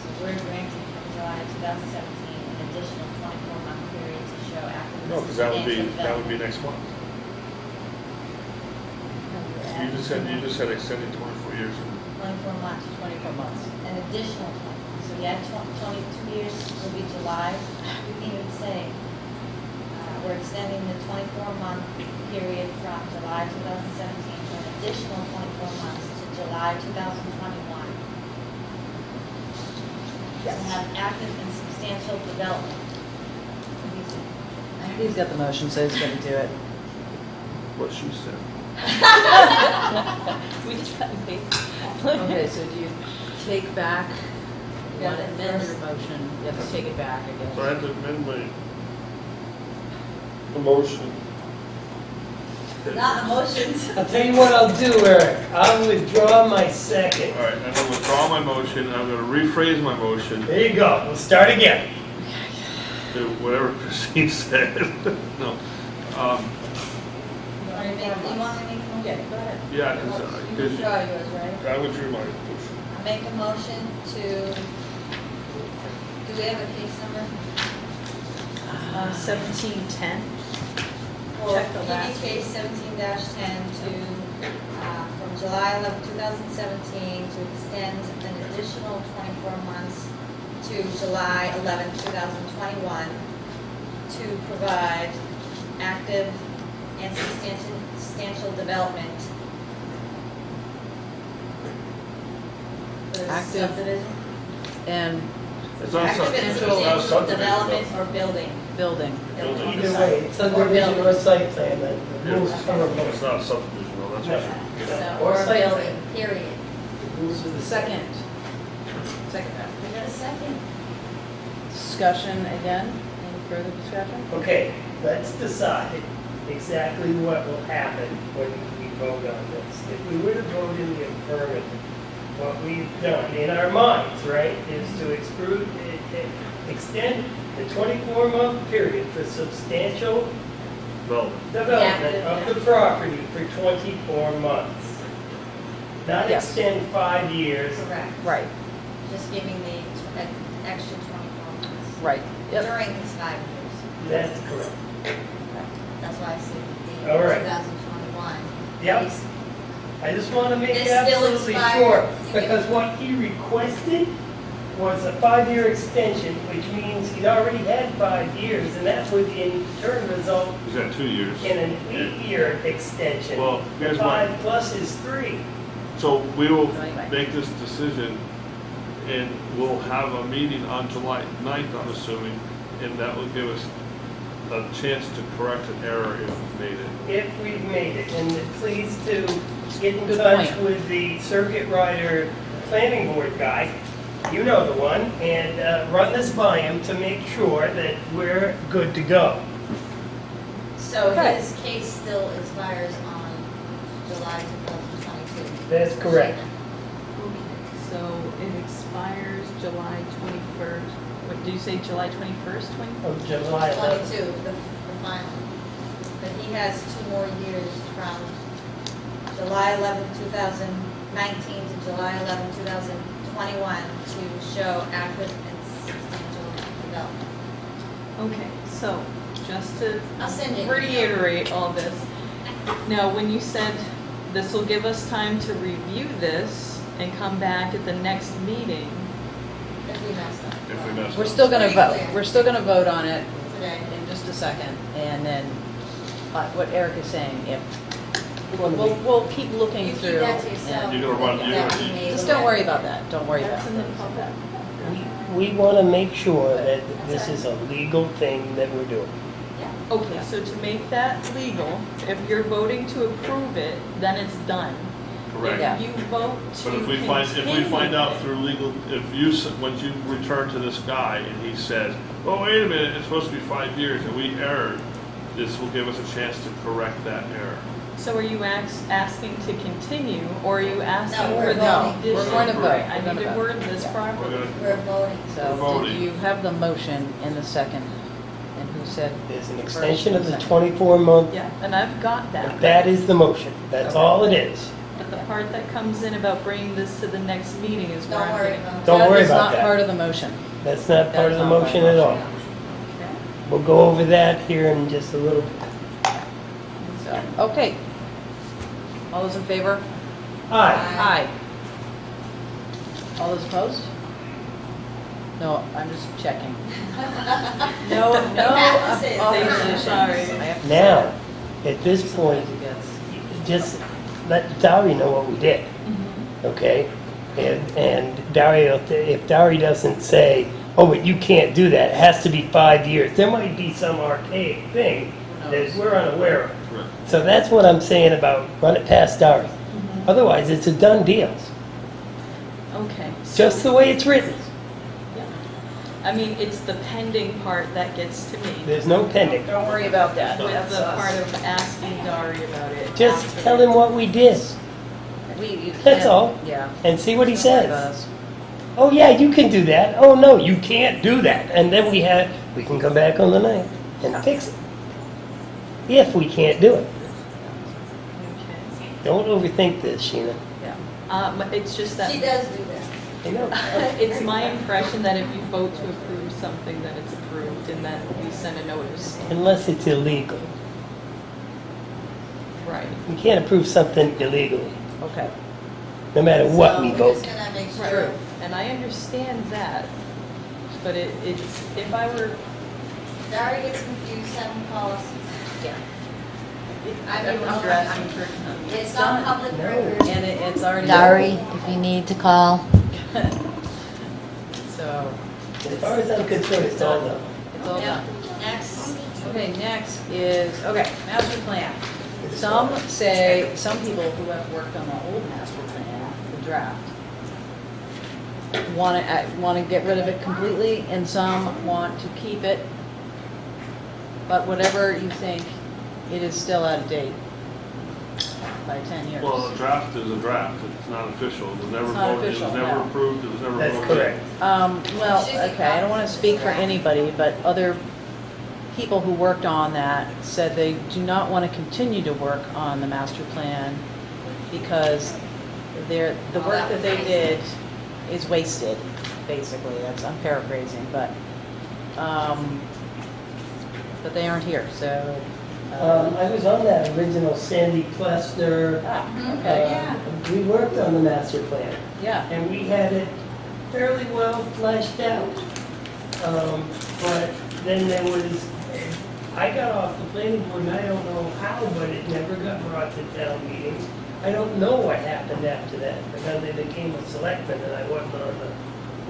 Speaker 1: So we're granting from July 2017 an additional 24-month period to show active and
Speaker 5: No, because that would be
Speaker 1: substantial
Speaker 5: next month.
Speaker 1: development.
Speaker 5: You just said extending 24 years.
Speaker 1: 24 months.
Speaker 2: 24 months.
Speaker 1: An additional 20. So you had 22 years will be July. You can even say, we're extending the 24-month period from July 2017 for an additional 24 months to July 2021. To have active and substantial development.
Speaker 2: He's got the motion, so he's gonna do it.
Speaker 5: What she said.
Speaker 4: We just cut and paste.
Speaker 2: Okay, so do you take back, you
Speaker 1: Yeah,
Speaker 2: want to
Speaker 1: the
Speaker 2: amend your
Speaker 1: first-
Speaker 2: motion? You have to take it back, I
Speaker 5: So I
Speaker 2: guess.
Speaker 5: had to amend my motion.
Speaker 1: Not emotions.
Speaker 3: I'll tell you what I'll do, Eric. I'll withdraw my second.
Speaker 5: All right, I'm gonna withdraw my motion, I'm gonna rephrase my motion
Speaker 3: There you go. We'll start again.
Speaker 5: to whatever Christine said. No,
Speaker 1: You want to make a motion?
Speaker 2: Yeah, go ahead.
Speaker 1: You
Speaker 5: yeah, because
Speaker 1: withdraw yours, right?
Speaker 5: I withdrew my motion.
Speaker 1: I make a motion to, do we have a case number?
Speaker 4: 1710.
Speaker 1: For
Speaker 4: Check the
Speaker 1: PB
Speaker 4: last.
Speaker 1: case 17-10 to, from July 11, 2017, to extend an additional 24 months to July 11, 2021, to provide active and substantial development for the
Speaker 2: Active.
Speaker 1: subdivision.
Speaker 2: And
Speaker 5: It's not
Speaker 1: Active and
Speaker 5: subdivision.
Speaker 1: substantial development or building.
Speaker 2: building.
Speaker 5: Building.
Speaker 3: Either way, it's subdivision or site plan, that
Speaker 5: Yeah,
Speaker 3: rules cover
Speaker 5: It's
Speaker 3: both.
Speaker 5: not subdivision, though, that's for sure.
Speaker 1: So,
Speaker 3: Or
Speaker 1: or
Speaker 3: site
Speaker 1: building, period.
Speaker 3: Rules are the same.
Speaker 2: Second. Second.
Speaker 1: We got a second?
Speaker 2: Discussion again? Any further discussion?
Speaker 3: Okay, let's decide exactly what will happen when we vote on this. If we were to vote in the affirmative, what we've done in our minds, right, is to extend the 24-month period for substantial
Speaker 5: Development.
Speaker 3: development of the property for 24 months. Not
Speaker 2: Yes.
Speaker 3: extend 5 years.
Speaker 1: Correct.
Speaker 2: Right,
Speaker 1: Just giving the extra 24 months.
Speaker 2: right. Yep.
Speaker 1: During these 5 years.
Speaker 3: That's correct.
Speaker 1: That's why I said the
Speaker 3: All right.
Speaker 1: 2021.
Speaker 3: Yep.
Speaker 1: He's-
Speaker 3: I just want to make
Speaker 1: This still
Speaker 3: absolutely
Speaker 1: expired.
Speaker 3: sure,
Speaker 1: You can-
Speaker 3: because what he requested was a 5-year extension, which means he'd already had 5 years, and that would in turn result
Speaker 5: Is that 2 years?
Speaker 3: in an 8-year extension.
Speaker 5: Well,
Speaker 3: The
Speaker 5: here's my,
Speaker 3: 5 plus is 3.
Speaker 5: so we will
Speaker 2: Anyway.
Speaker 5: make this decision, and we'll have a meeting on July 9th, I'm assuming, and that will give us a chance to correct an error if we've made it.
Speaker 3: If we've made it, and please to get in
Speaker 2: Good
Speaker 3: touch
Speaker 2: point.
Speaker 3: with the circuit rider planning board guy, you know the one, and run this by him to make sure that we're good to go.
Speaker 1: So
Speaker 2: Okay.
Speaker 1: his case still expires on July 2022.
Speaker 3: That's correct.
Speaker 4: Okay, so it expires July 21st. What, do you say July 21st, 20?
Speaker 3: Of July 11th.
Speaker 1: 22, the final. But he has 2 more years from July 11, 2019 to July 11, 2021 to show active and substantial development.
Speaker 4: Okay, so just to
Speaker 1: I'll send you.
Speaker 4: reiterate all this. Now, when you said this will give us time to review this and come back at the next meeting,
Speaker 1: If we messed up.
Speaker 5: If we mess up.
Speaker 2: We're still gonna
Speaker 1: Pretty
Speaker 2: vote.
Speaker 1: clear.
Speaker 2: We're still gonna vote on it
Speaker 1: Today.
Speaker 2: in just a second. And then, what Eric is saying, if,
Speaker 3: What do we-
Speaker 2: we'll keep looking
Speaker 1: You keep
Speaker 2: through.
Speaker 1: that to yourself.
Speaker 2: and-
Speaker 5: You're gonna run-
Speaker 1: Think
Speaker 5: you're
Speaker 1: that
Speaker 5: gonna-
Speaker 1: we made
Speaker 2: Just
Speaker 1: a
Speaker 2: don't
Speaker 1: mess.
Speaker 2: worry about that. Don't worry about
Speaker 4: that's in the
Speaker 2: it.
Speaker 4: public.
Speaker 3: We want to make sure that this is a legal thing that we're doing.
Speaker 1: Yeah.
Speaker 4: Okay, so to make that legal, if you're voting to approve it, then it's done.
Speaker 5: Correct.
Speaker 2: Yeah.
Speaker 4: If you vote to
Speaker 5: But if we
Speaker 4: continue
Speaker 5: find out
Speaker 4: it-
Speaker 5: through legal, if you, once you return to this guy and he says, oh, wait a minute, it's supposed to be 5 years and we erred, this will give us a chance to correct that error.
Speaker 4: So are you asking to continue, or are you asking
Speaker 1: No,
Speaker 4: for
Speaker 1: we're
Speaker 4: the
Speaker 1: voting.
Speaker 4: additional?
Speaker 2: We're going to vote.
Speaker 4: Right, I
Speaker 2: We're
Speaker 4: need
Speaker 2: gonna
Speaker 4: to
Speaker 2: vote.
Speaker 4: word this
Speaker 5: We're
Speaker 4: properly.
Speaker 5: gonna,
Speaker 1: We're voting.
Speaker 2: So,
Speaker 5: We're
Speaker 2: do
Speaker 5: voting.
Speaker 2: you have the motion in the second? And who You said,
Speaker 3: There's an extension of the
Speaker 2: Second.
Speaker 3: 24-month.
Speaker 4: Yeah, and I've got that.
Speaker 3: That is the motion. That's
Speaker 2: Okay.
Speaker 3: all it is.
Speaker 4: But the part that comes in about bringing this to the next meeting is where
Speaker 1: Don't
Speaker 4: I'm
Speaker 1: worry
Speaker 4: getting.
Speaker 1: about it.
Speaker 3: Don't worry
Speaker 2: that is
Speaker 3: about
Speaker 2: not
Speaker 3: that.
Speaker 2: part of the motion.
Speaker 3: That's not part of
Speaker 2: That's
Speaker 3: the
Speaker 2: not part
Speaker 3: motion
Speaker 2: of
Speaker 3: at
Speaker 2: the
Speaker 3: all.
Speaker 2: motion.
Speaker 4: Okay.
Speaker 3: We'll go over that here in just a little.
Speaker 2: So, okay. All those in favor?
Speaker 3: Aye.
Speaker 2: Aye. All those opposed? No, I'm just checking. No, no
Speaker 1: Practices.
Speaker 2: opposition.
Speaker 4: Sorry.
Speaker 2: I have to
Speaker 3: Now,
Speaker 2: say
Speaker 3: at this
Speaker 2: that.
Speaker 3: point,
Speaker 2: Sometimes it gets-
Speaker 3: just let Dari know what we did, okay? And Dario, if Dari doesn't say, oh, but you can't do that, it has to be 5 years, there might be some archaic thing that we're unaware of.
Speaker 5: Right.
Speaker 3: So that's what I'm saying about run it past Dari. Otherwise, it's a done deal,
Speaker 4: Okay.
Speaker 3: just the way it's written.
Speaker 4: I mean, it's the pending part that gets to me.
Speaker 3: There's no pending.
Speaker 2: Don't worry about that.
Speaker 4: With
Speaker 2: That's
Speaker 4: the
Speaker 2: us.
Speaker 4: part of asking Dari about it.
Speaker 3: Just
Speaker 4: after
Speaker 3: tell
Speaker 4: the-
Speaker 3: him what we did
Speaker 2: You
Speaker 3: That's
Speaker 2: can't-
Speaker 3: all.
Speaker 2: Yeah.
Speaker 3: and see what he
Speaker 2: Don't worry about
Speaker 3: says.
Speaker 2: us.
Speaker 3: Oh, yeah, you can do that. Oh, no, you can't do that. And then we can come back on the 9th and fix it. If we can't do it.
Speaker 4: Okay.
Speaker 3: Don't overthink this, Sheena.
Speaker 4: It's just that.
Speaker 1: She does do that.
Speaker 3: I know.
Speaker 4: It's my impression that if you vote to approve something, then it's approved, and then you send a notice.
Speaker 3: Unless it's illegal.
Speaker 4: Right.
Speaker 3: We can't approve something illegally,
Speaker 2: Okay.
Speaker 3: no matter what
Speaker 1: So
Speaker 3: we
Speaker 1: we're
Speaker 3: vote.
Speaker 1: just gonna make
Speaker 4: True.
Speaker 1: sure.
Speaker 4: And I understand that, but it's, if I were,
Speaker 1: Dari gets confused, send him policies. I mean,
Speaker 4: I'm grasping for.
Speaker 1: It's not public
Speaker 3: No.
Speaker 1: record.
Speaker 2: And it's already.
Speaker 7: Dari, if you need to call.
Speaker 2: So,
Speaker 3: As far as I'm concerned, it's all done.
Speaker 2: it's all done.
Speaker 1: Next.
Speaker 2: Okay, next is, okay, master plan. Some say, some people who have worked on the old master plan, the draft, want to get rid of it completely, and some want to keep it. But whatever you think, it is still out of date by 10 years.
Speaker 5: Well, a draft is a draft, it's not official, it was never
Speaker 2: It's not
Speaker 5: voted, it was
Speaker 2: official,
Speaker 5: never
Speaker 2: no.
Speaker 5: approved, it was never voted.
Speaker 3: That's correct.
Speaker 2: Well, okay, I don't want to speak for anybody, but other people who worked on that said they do not want to continue to work on the master plan because the
Speaker 1: All
Speaker 2: work
Speaker 1: that
Speaker 2: that they
Speaker 1: wasted.
Speaker 2: did is wasted, basically. I'm paraphrasing, but they aren't here, so.
Speaker 3: I was on that original Sandy Cluster.
Speaker 2: Okay,
Speaker 3: We worked on the master plan,
Speaker 2: yeah,
Speaker 3: and we had it fairly well fleshed out. But then there was, I got off the planning board, and I don't know how, but it never got brought to town meetings. I don't know what happened after that, because I became a selectman, and I wasn't on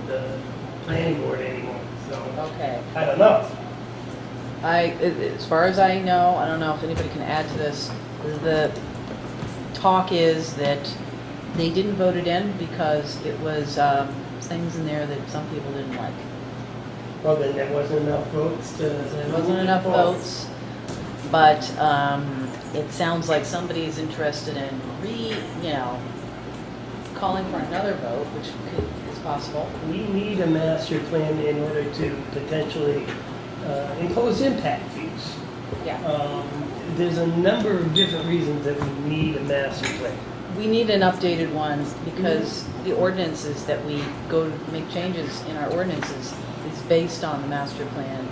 Speaker 3: the planning board anymore, so
Speaker 2: okay.
Speaker 3: I don't know.
Speaker 2: As far as I know, I don't know if anybody can add to this, the talk is that they didn't vote it in because it was things in there that some people didn't like.
Speaker 3: Well, then there wasn't enough votes to.
Speaker 2: There wasn't enough votes, but it sounds like somebody's interested in calling for another vote, which is possible.
Speaker 3: We need a master plan in order to potentially impose impact fees.
Speaker 2: Yeah.
Speaker 3: There's a number of different reasons that we need a master plan.
Speaker 2: We need an updated one because the ordinances that we go to make changes in our ordinances is based on the master plan.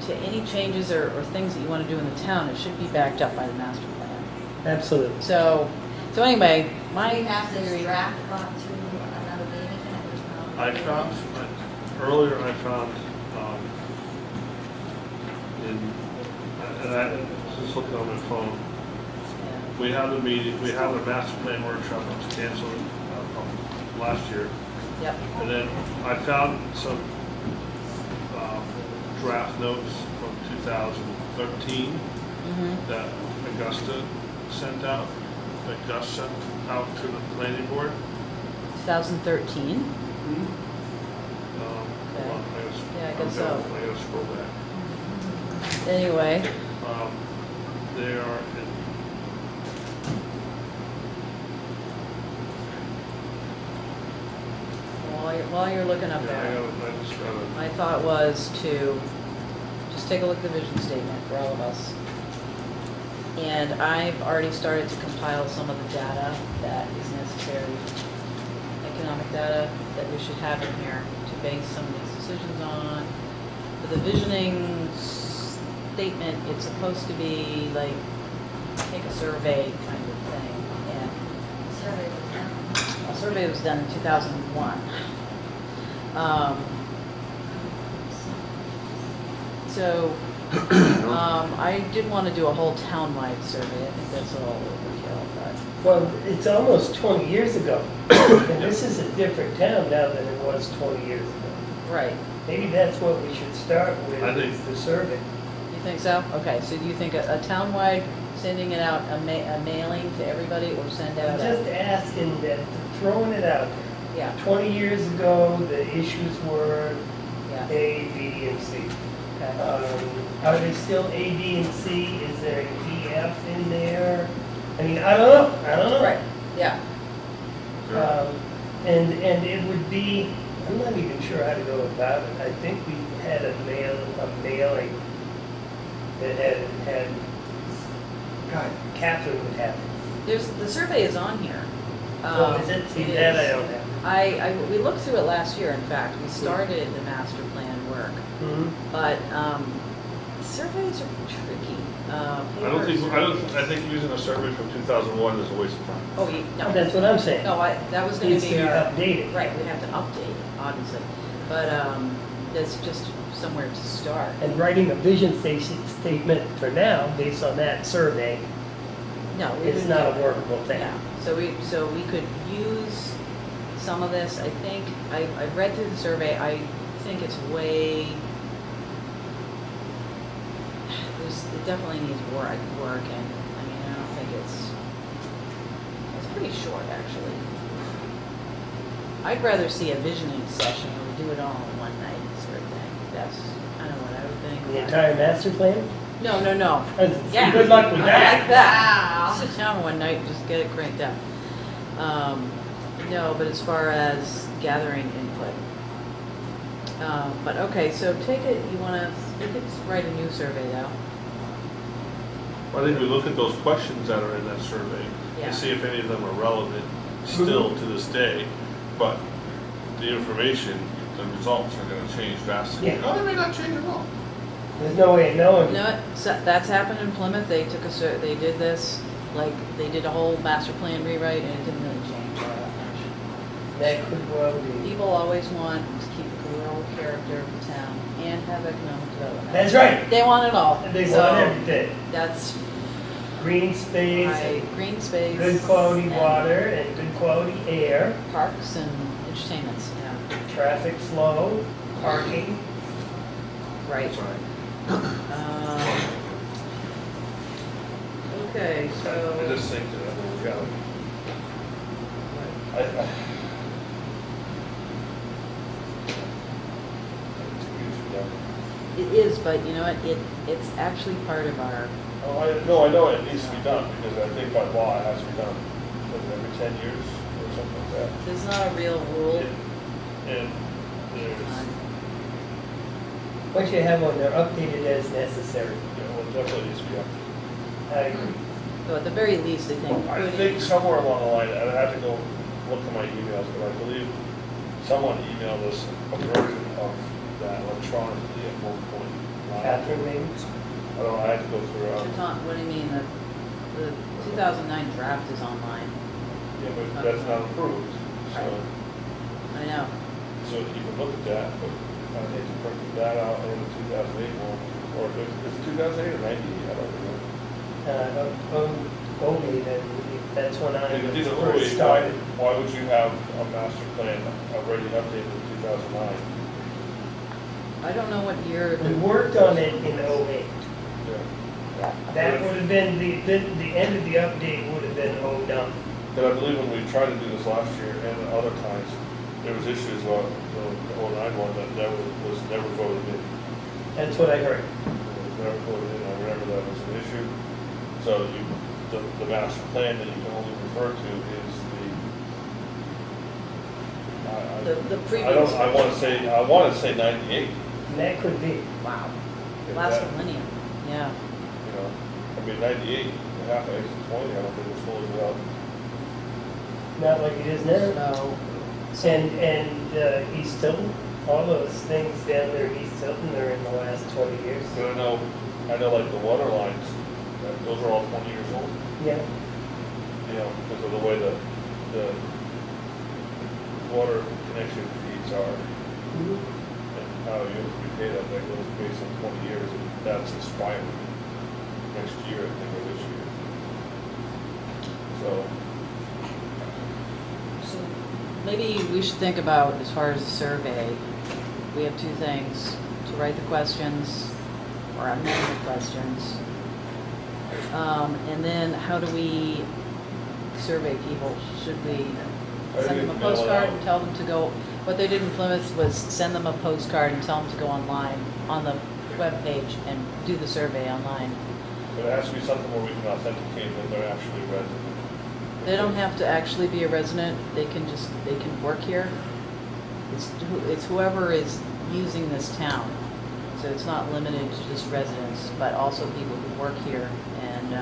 Speaker 2: To any changes or things that you want to do in the town, it should be backed up by the master plan.
Speaker 3: Absolutely.
Speaker 2: So anyway,
Speaker 1: We
Speaker 2: my
Speaker 1: have this
Speaker 2: theory.
Speaker 1: draft brought to another meeting and it was not.
Speaker 5: I found, earlier I found, and I was just looking on my phone, we had a meeting, we had a master plan workshop that was canceled last year.
Speaker 2: Yep.
Speaker 5: And then I found some draft notes from 2013 that Augusta sent out, that Gus sent out to the planning board.
Speaker 2: 2013.
Speaker 5: Hold on,
Speaker 2: Yeah, I guess so.
Speaker 5: I gotta scroll back.
Speaker 2: Anyway,
Speaker 5: They are in,
Speaker 2: while you're looking up
Speaker 5: yeah,
Speaker 2: there,
Speaker 5: I just gotta,
Speaker 2: my thought was to just take a look at the vision statement for all of us. And I've already started to compile some of the data that is necessary, economic data that we should have in here to base some of these decisions on. For the visioning statement, it's supposed to be like, take a survey kind of thing. And
Speaker 1: Survey was done.
Speaker 2: a survey was done in 2001. So, I did want to do a whole town-wide survey. I think that's a little overkill, but.
Speaker 3: Well, it's almost 20 years ago, and this is a different town now than it was 20 years ago.
Speaker 2: Right.
Speaker 3: Maybe that's what we should start with,
Speaker 5: I think-
Speaker 3: is the survey.
Speaker 2: You think so? Okay, so do you think a town-wide, sending it out, a mailing to everybody, or send
Speaker 3: I'm
Speaker 2: out
Speaker 3: just asking that, throwing it out there.
Speaker 2: Yeah,
Speaker 3: 20 years ago, the issues were
Speaker 2: yeah,
Speaker 3: A, B, and C.
Speaker 2: okay.
Speaker 3: Are they still A, B, and C? Is there an E, F in there? I mean, I don't know.
Speaker 2: Right, yeah,
Speaker 3: And it would be, I'm not even sure how to go about it. I think we had a mailing that had, God, Catherine would have it.
Speaker 2: the survey is on here.
Speaker 3: Oh, is it? See,
Speaker 2: it
Speaker 3: that
Speaker 2: is.
Speaker 3: I don't have.
Speaker 2: We looked through it last year, in fact, we started the master plan work,
Speaker 3: Mhm.
Speaker 2: but, surveys are tricky.
Speaker 5: I think using a survey from 2001 is a waste of time.
Speaker 2: Oh, no,
Speaker 3: That's what I'm saying.
Speaker 2: no, that was gonna
Speaker 3: Needs to
Speaker 2: be
Speaker 3: be
Speaker 2: our.
Speaker 3: updated.
Speaker 2: Right, we have to update, obviously, but, that's just somewhere to start.
Speaker 3: And writing a vision statement for now, based on that survey,
Speaker 2: No, we
Speaker 3: is
Speaker 2: wouldn't
Speaker 3: not
Speaker 2: do
Speaker 3: a workable thing.
Speaker 2: Yeah, so we could use some of this, I think, I've read through the survey, I think it's way, it definitely needs work, and, I mean, I don't think it's pretty short, actually. I'd rather see a visioning session where we do it all in one night, sort of thing, that's kind of what I would think.
Speaker 3: The entire master plan?
Speaker 2: No, no, no. Yeah.
Speaker 3: Good luck with
Speaker 2: I
Speaker 3: that.
Speaker 2: like that. Sit down one night and just get it cranked out. No, but as far as gathering input. But okay, so take it, we could write a new survey though.
Speaker 5: I think we look at those questions that are in that survey
Speaker 2: Yeah.
Speaker 5: and see if any of them are relevant still to this day. But the information, the results are gonna change drastically.
Speaker 3: Yeah.
Speaker 5: Oh, they may not change at all.
Speaker 3: There's no way of knowing.
Speaker 2: You know what, so that's happened in Plymouth, they took they did this, like, they did a whole master plan rewrite and it didn't really change all that much.
Speaker 3: That could well be.
Speaker 2: People always want to keep the rural character of the town and have economic development.
Speaker 3: That's right.
Speaker 2: They want it all.
Speaker 3: They
Speaker 2: So
Speaker 3: want everything.
Speaker 2: That's
Speaker 3: Green space,
Speaker 2: green space.
Speaker 3: good quality
Speaker 2: and
Speaker 3: water, and good quality air,
Speaker 2: Parks and entertainments, yeah,
Speaker 3: traffic flow, parking.
Speaker 2: right.
Speaker 5: That's right.
Speaker 2: Okay,
Speaker 5: I
Speaker 2: so,
Speaker 5: just think that we got, I.
Speaker 2: it is, but you know what, it's actually part of our,
Speaker 5: No, I know it needs to be done, because I think by law it has to be done, every 10 years or something like that.
Speaker 2: there's not a real rule.
Speaker 5: And there's,
Speaker 3: What you have on there, updated as necessary.
Speaker 5: well, it definitely needs to be updated.
Speaker 3: I agree.
Speaker 2: So at the very least, I think.
Speaker 5: I think somewhere along the line, I'd have to go look at my emails, but I believe someone emailed us a version of that electronically at one point.
Speaker 3: Catherine, maybe?
Speaker 5: I don't know, I had to go through,
Speaker 2: What do you mean, the 2009 draft is online?
Speaker 5: yeah, but that's not approved, so,
Speaker 2: I know.
Speaker 5: so you can look at that, but I think to print that out in the 2008 one, or is it 2008 or 98, I don't remember.
Speaker 3: Only then, that's when I
Speaker 5: If you did it
Speaker 3: first
Speaker 5: early,
Speaker 3: started.
Speaker 5: why would you have a master plan already updated in 2009?
Speaker 2: I don't know what year.
Speaker 3: We worked on it in '08.
Speaker 5: Yeah.
Speaker 3: That would have been, the end of the update would have been '09.
Speaker 5: But I believe when we tried to do this last year and other times, there was issues about the 09 one that was never voted in.
Speaker 3: That's what I heard.
Speaker 5: It was never voted in, I remember that was an issue. So the master plan that you can only refer to is
Speaker 2: The
Speaker 5: I
Speaker 2: previous.
Speaker 5: want to say 98.
Speaker 3: And that could be.
Speaker 2: Wow.
Speaker 5: If
Speaker 2: last
Speaker 5: that,
Speaker 2: millennium, yeah.
Speaker 5: You know, I mean, 98, and half an acre to 20, I don't think it's fully developed.
Speaker 3: Not like it is now.
Speaker 2: So,
Speaker 3: And East Tilton, all those things down there in East Tilton are in the last 20 years.
Speaker 5: But I know like the water lines, those are all 20 years old,
Speaker 3: Yeah.
Speaker 5: you know, because of the way the water connection fees are and how you have to be paid up there goes based on 20 years, and that's expiring next year, I think, or this year. So,
Speaker 2: so maybe we should think about, as far as the survey, we have two things: to write the questions or amend the questions. And then how do we survey people? Should we send them a
Speaker 5: mail it
Speaker 2: postcard
Speaker 5: out.
Speaker 2: and tell them to go? What they did in Plymouth was send them a postcard and tell them to go online on the webpage and do the survey online.
Speaker 5: But it has to be something where we can authenticate that they're actually resident.
Speaker 2: They don't have to actually be a resident, they can work here. It's whoever is using this town. So it's not limited to just residents, but also people who work here and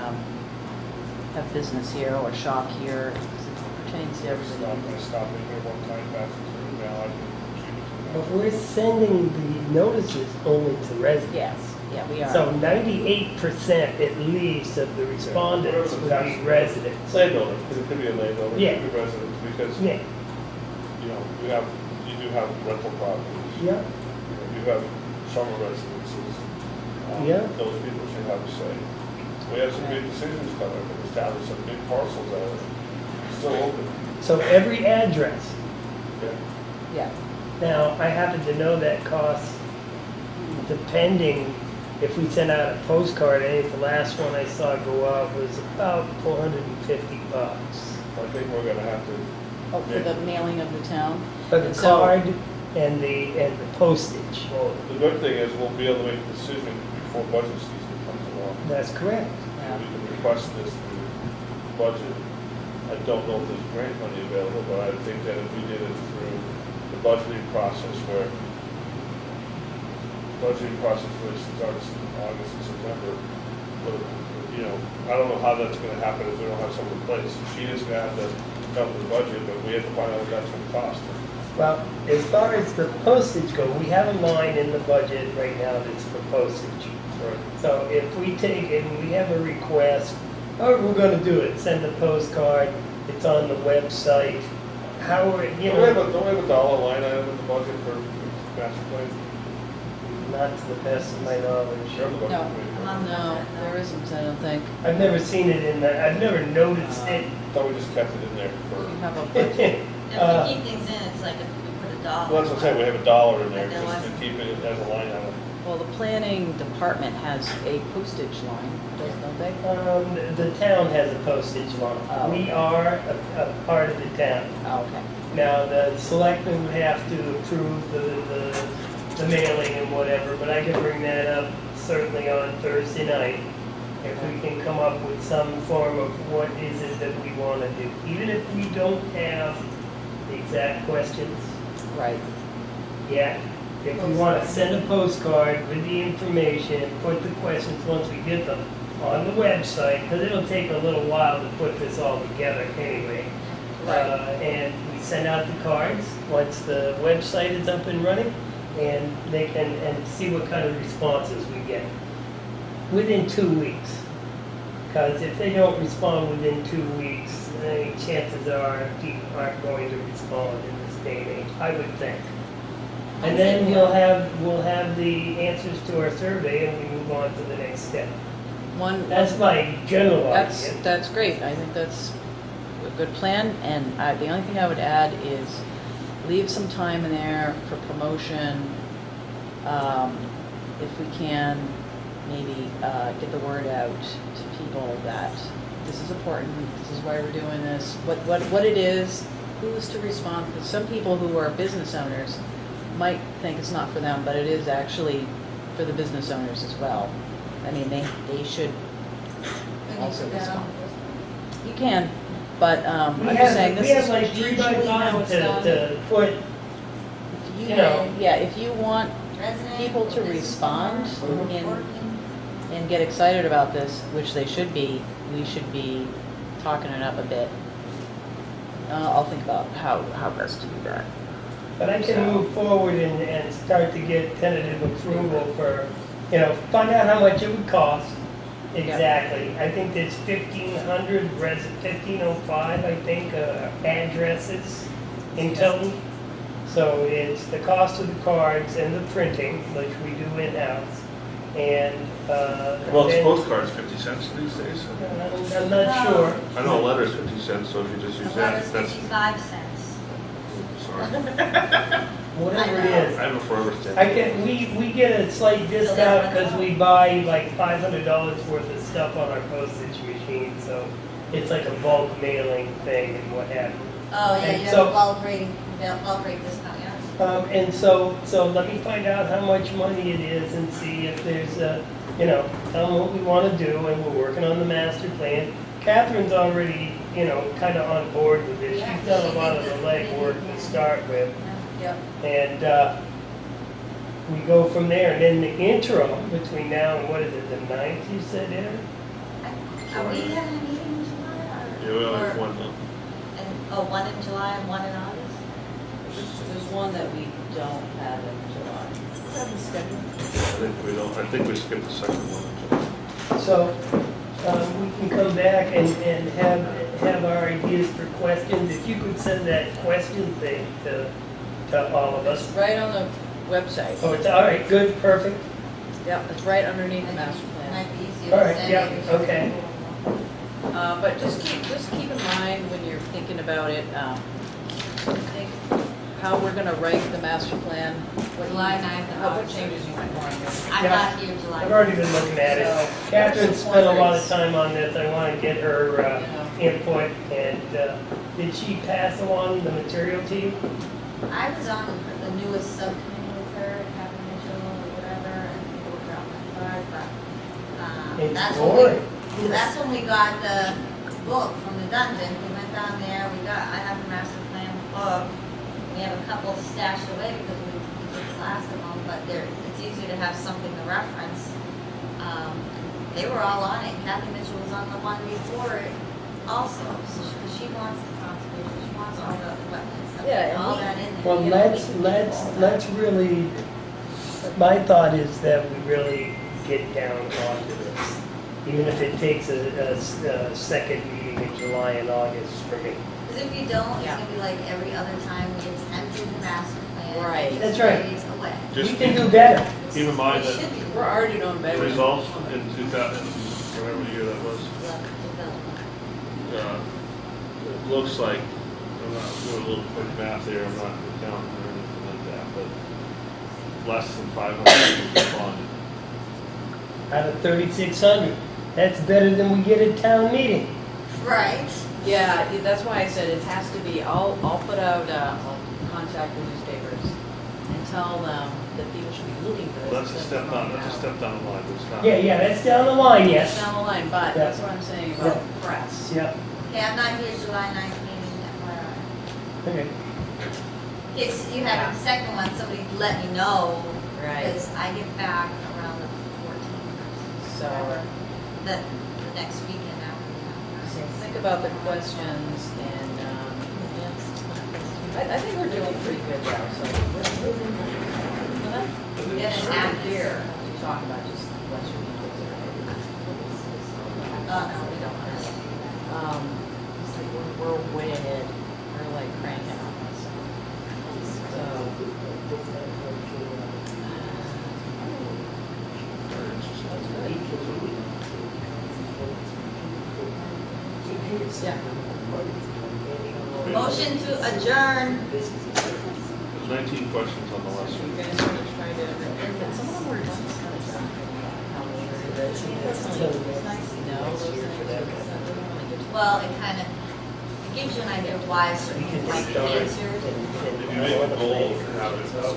Speaker 2: have business here or shop here. It pertains to
Speaker 5: I
Speaker 2: everybody.
Speaker 5: stopped in here one time, passing through, now I can shoot it to
Speaker 3: But we're sending the notices only to residents.
Speaker 2: Yes, yeah, we are.
Speaker 3: So 98% at least of the respondents would be residents.
Speaker 5: landowner, because it could be a landowner,
Speaker 3: Yeah.
Speaker 5: it could be resident, because,
Speaker 3: Yeah,
Speaker 5: you know, you do have rental properties.
Speaker 3: yeah,
Speaker 5: You have summer residences.
Speaker 3: Yeah.
Speaker 5: Those people should have a say. We have some big decisions coming, but this town has some big parcels out of it. Still open.
Speaker 3: so every address.
Speaker 5: Yeah.
Speaker 2: Yeah,
Speaker 3: Now, I happen to know that costs, depending, if we send out a postcard, I think the last one I saw go out was about $450.
Speaker 5: I think we're gonna have to,
Speaker 2: oh, for the mailing of the town.
Speaker 3: For the
Speaker 2: And so-
Speaker 3: card and the postage.
Speaker 5: well, the good thing is we'll be able to make a decision before budget season comes along.
Speaker 3: That's correct.
Speaker 2: Yeah.
Speaker 5: We can request this through the budget. I don't know if there's grant money available, but I think that if we did it through the budgeting process where budgeting process for this starts in August and September, but, you know, I don't know how that's gonna happen if we don't have someone in place. She is gonna have to come to the budget, but we have to find out what that's gonna cost.
Speaker 3: Well, as far as the postage go, we have a line in the budget right now that's for postage.
Speaker 5: Right.
Speaker 3: So if we take it and we have a request, oh, we're gonna do it, send a postcard, it's on the website, how are, you know,
Speaker 5: Don't we have a dollar line item in the budget for master plan?
Speaker 3: not to the best of my knowledge.
Speaker 5: Sure, the budget
Speaker 2: No.
Speaker 5: committee.
Speaker 2: No, there isn't, I don't think.
Speaker 3: I've never seen it in the, I've never noticed it.
Speaker 5: I thought we just kept it in there for,
Speaker 2: We have a budget.
Speaker 1: If we keep things in, it's like we put a dollar.
Speaker 5: well, that's what I'm saying, we have a dollar in there
Speaker 1: I know,
Speaker 5: just to keep it as a line item.
Speaker 2: Well, the planning department has a postage line, don't they?
Speaker 3: The town has a postage line.
Speaker 2: Oh.
Speaker 3: We are a part of the town.
Speaker 2: Oh, okay.
Speaker 3: Now, the selectmen would have to approve the mailing and whatever, but I can bring that up certainly on Thursday night. If we can come up with some form of what is it that we want to do. Even if we don't have the exact questions
Speaker 2: Right.
Speaker 3: yet, if we want to send a postcard with the information, put the questions once we get them on the website, because it'll take a little while to put this all together anyway.
Speaker 2: Right.
Speaker 3: And we send out the cards once the website is up and running, and they can, and see what kind of responses we get within 2 weeks. Because if they don't respond within 2 weeks, then chances are people aren't going to respond in this day and age, I would think. And then we'll have the answers to our survey, and we move on to the next step. That's my general idea.
Speaker 2: That's great. I think that's a good plan, and the only thing I would add is leave some time in there for promotion. If we can, maybe get the word out to people that this is important, this is why we're doing this, what it is, who's to respond. Because some people who are business owners might think it's not for them, but it is actually for the business owners as well. I mean, they should also respond. You can, but I'm just saying, this
Speaker 3: We have
Speaker 2: is
Speaker 3: like 3 by
Speaker 2: usually how
Speaker 3: 5
Speaker 2: it's done.
Speaker 3: to put,
Speaker 2: You
Speaker 3: you know.
Speaker 2: yeah, if you want
Speaker 1: resident.
Speaker 2: people to
Speaker 1: business
Speaker 2: respond
Speaker 1: owner,
Speaker 2: and-
Speaker 1: working.
Speaker 2: and get excited about this, which they should be, we should be talking it up a bit. I'll think about how best to do that.
Speaker 3: But I can move forward and start to get tentative approval for, find out how much it would cost. Exactly. I think there's 1,505, I think, addresses in Tilton. So it's the cost of the cards and the printing, which we do in-house. And,
Speaker 5: Well,
Speaker 3: then-
Speaker 5: postcards 50 cents these days.
Speaker 3: I'm not sure.
Speaker 5: I know a letter's 50 cents, so if you just use
Speaker 1: The letter's
Speaker 5: that, that's,
Speaker 1: 55 cents.
Speaker 5: sorry.
Speaker 3: Whatever it is.
Speaker 5: I have a forever stamp.
Speaker 3: We get a slight discount because we buy like $500 worth of stuff on our postage machine, so it's like a bulk mailing thing and what have you.
Speaker 1: Oh, yeah,
Speaker 3: And
Speaker 1: you
Speaker 3: so-
Speaker 1: have a bulk rate discount, yeah.
Speaker 3: And so let me find out how much money it is and see if there's tell them what we want to do, and we're working on the master plan. Catherine's already, kind of on board with this.
Speaker 1: Yeah,
Speaker 3: She's done
Speaker 1: she
Speaker 3: a lot of
Speaker 1: did
Speaker 3: the
Speaker 1: the-
Speaker 3: legwork to start with.
Speaker 1: Yep.
Speaker 3: And we go from there. And in the interim, between now and what is it, the 9th you said, Aaron?
Speaker 1: Are we having a meeting in July?
Speaker 5: Yeah, we only have
Speaker 1: or-
Speaker 5: one though.
Speaker 1: One in July and one in August?
Speaker 2: There's one that we don't have in July.
Speaker 5: I think we skipped the second one.
Speaker 3: So we can come back and have our ideas for questions. If you could send that question thing to all of us.
Speaker 2: Right on the website.
Speaker 3: Oh, it's all right, good, perfect.
Speaker 2: Yep, it's right underneath the master plan.
Speaker 1: Might be easier
Speaker 3: All
Speaker 1: to
Speaker 3: right,
Speaker 1: send
Speaker 3: yeah,
Speaker 1: it.
Speaker 3: okay.
Speaker 2: But just keep in mind when you're thinking about it, think how we're gonna write the master plan.
Speaker 1: July 9th and
Speaker 2: What
Speaker 1: August.
Speaker 2: changes you might want to make.
Speaker 1: I'm
Speaker 3: Yeah.
Speaker 1: not here July.
Speaker 3: I've already been looking at it.
Speaker 2: So,
Speaker 3: Catherine
Speaker 2: some
Speaker 3: spent a lot of
Speaker 2: pointers.
Speaker 3: time on this. I want to get her input. And did she pass along the material to you?
Speaker 1: I was on the newest subcommittee with her, Captain Mitchell or whatever, and people were dropping cars, but
Speaker 3: It's
Speaker 1: that's
Speaker 3: boring.
Speaker 1: when we got the book from the dungeon. We went down there, I have the master plan book. We have a couple stashed away because we took the last of them, but it's easier to have something to reference. They were all on it. Captain Mitchell was on the one before it also, so she wants the conservation, she wants all the wetlands stuff,
Speaker 2: Yeah, and
Speaker 1: all
Speaker 2: we-
Speaker 1: that in there.
Speaker 3: Well,
Speaker 1: You know,
Speaker 3: let's really, my thought is that we really get down onto this. Even if it takes a second meeting in July and August for me.
Speaker 1: Because if you don't, it's
Speaker 2: Yeah.
Speaker 1: gonna be like every other time we attempted the master plan.
Speaker 2: Right.
Speaker 1: It
Speaker 3: That's
Speaker 1: just
Speaker 3: right.
Speaker 1: fades away.
Speaker 5: Just
Speaker 3: We can do better.
Speaker 5: keep in mind
Speaker 1: We
Speaker 5: that
Speaker 1: should be.
Speaker 2: We're already doing better.
Speaker 5: results in 2000, whatever year that was, it looks like, I'm not doing a little quick math here, I'm not counting or anything like that, but less than 500 responded.
Speaker 3: Out of 3,600, that's better than we get at town meeting.
Speaker 1: Right.
Speaker 2: Yeah, that's why I said it has to be, I'll put out, I'll contact the newspapers and tell them that people should be looking for this.
Speaker 5: Well, that's a
Speaker 2: instead
Speaker 5: step
Speaker 2: of
Speaker 5: down,
Speaker 2: going
Speaker 5: that's a
Speaker 2: out.
Speaker 5: step down the line, but it's not.
Speaker 3: Yeah, that's down the line,
Speaker 2: Yes,
Speaker 3: yes.
Speaker 2: down the line, but
Speaker 3: Yeah.
Speaker 2: that's what I'm saying about press.
Speaker 3: Yeah,
Speaker 1: Okay, I'm not here July 9th meeting, FYI.
Speaker 3: okay.
Speaker 1: In case you have a second one, somebody let me know.
Speaker 2: Right.
Speaker 1: Because I get back around the 14th or
Speaker 2: So,
Speaker 1: whatever, the next weekend after
Speaker 2: so
Speaker 1: that.
Speaker 2: think about the questions and, I think we're doing pretty good now, so.
Speaker 1: Yeah, it's active.
Speaker 2: Here, to talk about just what should be considered.
Speaker 1: Oh, no, we don't want to.
Speaker 2: It's like we're way ahead, we're like cranking on this. So. Yeah.
Speaker 1: Motion to adjourn.
Speaker 5: There's 19 questions on the list.
Speaker 2: You guys are trying to, but some of them were just kind of done. How sure that it's nice to know those things.
Speaker 1: Well, it kind of, it gives you an idea of why certain things might be answered.
Speaker 5: If you make a goal to have it out,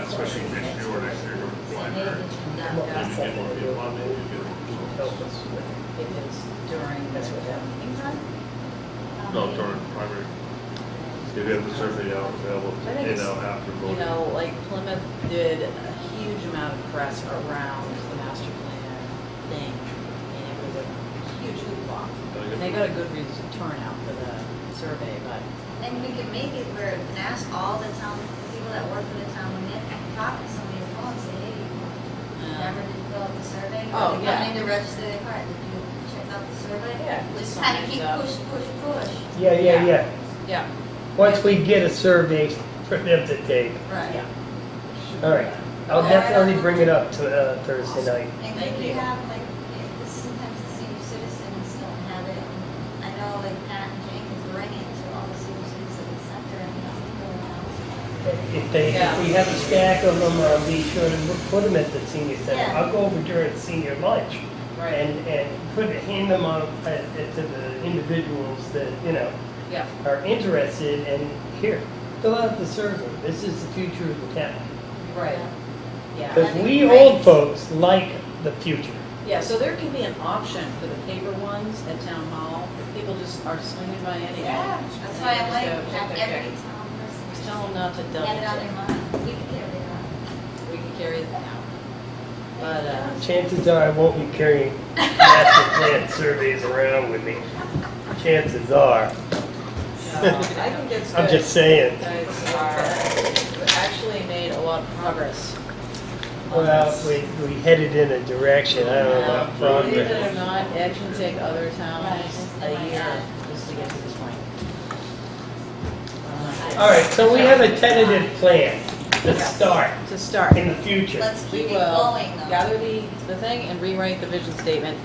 Speaker 5: especially next year or next year, you're fine there. Maybe get more people on, maybe you get more results.
Speaker 2: If it's during the meeting time.
Speaker 5: No, during primary. If you have the survey out available,
Speaker 2: I think
Speaker 5: and
Speaker 2: it's,
Speaker 5: out after
Speaker 2: you
Speaker 5: voting.
Speaker 2: know, like Plymouth did a huge amount of press around the master plan thing, and it was a huge hoopla. And they got a good turnout for the survey, but
Speaker 1: And we could make it where we can ask all the town, people that work for the town, when they talk to somebody on the phone, say, hey, remember to fill out the survey?
Speaker 2: Oh,
Speaker 1: Or they
Speaker 2: yeah.
Speaker 1: come in to register their car, did you check out the survey?
Speaker 2: Yeah,
Speaker 1: Just
Speaker 2: the
Speaker 1: kind of
Speaker 2: signs
Speaker 1: keep
Speaker 2: up.
Speaker 1: push.
Speaker 3: Yeah, yeah, yeah.
Speaker 2: yeah,
Speaker 3: Once we get a survey for them to take.
Speaker 1: Right.
Speaker 2: yeah.
Speaker 3: All right. I'll definitely bring it up to Thursday night.
Speaker 1: And
Speaker 2: Thank
Speaker 1: could we
Speaker 2: you.
Speaker 1: have, like, sometimes the senior citizens don't have it. I know, like, Pat and Jenkins bring it to all the senior citizens center and
Speaker 3: If we have a stack of them, I'll be sure to put them at the senior center.
Speaker 1: Yeah.
Speaker 3: I'll go over during senior lunch
Speaker 2: Right,
Speaker 3: and hand them out to the individuals that, you know,
Speaker 2: yeah,
Speaker 3: are interested and here, fill out the survey. This is the future of the town.
Speaker 2: right, yeah.
Speaker 3: Because we old folks like the future.
Speaker 2: Yeah, so there can be an option for the paper ones at town hall, if people just are swinging by anyway.
Speaker 1: Yeah, that's why I'm like,
Speaker 2: Just go check,
Speaker 1: have
Speaker 2: check,
Speaker 1: every
Speaker 2: check.
Speaker 1: town
Speaker 2: Just
Speaker 1: person
Speaker 2: tell them not to double
Speaker 1: get it on their
Speaker 2: check.
Speaker 1: mind. We can carry it on.
Speaker 2: We can carry it now. But,
Speaker 3: Chances are I won't be carrying master plan surveys around with me. Chances are.
Speaker 2: I think it's
Speaker 3: I'm
Speaker 2: good.
Speaker 3: just saying.
Speaker 2: You guys are, actually made a lot of progress. on
Speaker 3: Well,
Speaker 2: this.
Speaker 3: we headed in a direction, I don't know about
Speaker 2: Believe it or
Speaker 3: progress.
Speaker 2: not, it can take other towns a year just to get to this point.
Speaker 3: All right, so we have a tentative plan to start
Speaker 2: To start.
Speaker 3: in the future.
Speaker 1: Let's
Speaker 2: We
Speaker 1: keep it
Speaker 2: will
Speaker 1: going though.
Speaker 2: gather the thing and rewrite the vision statement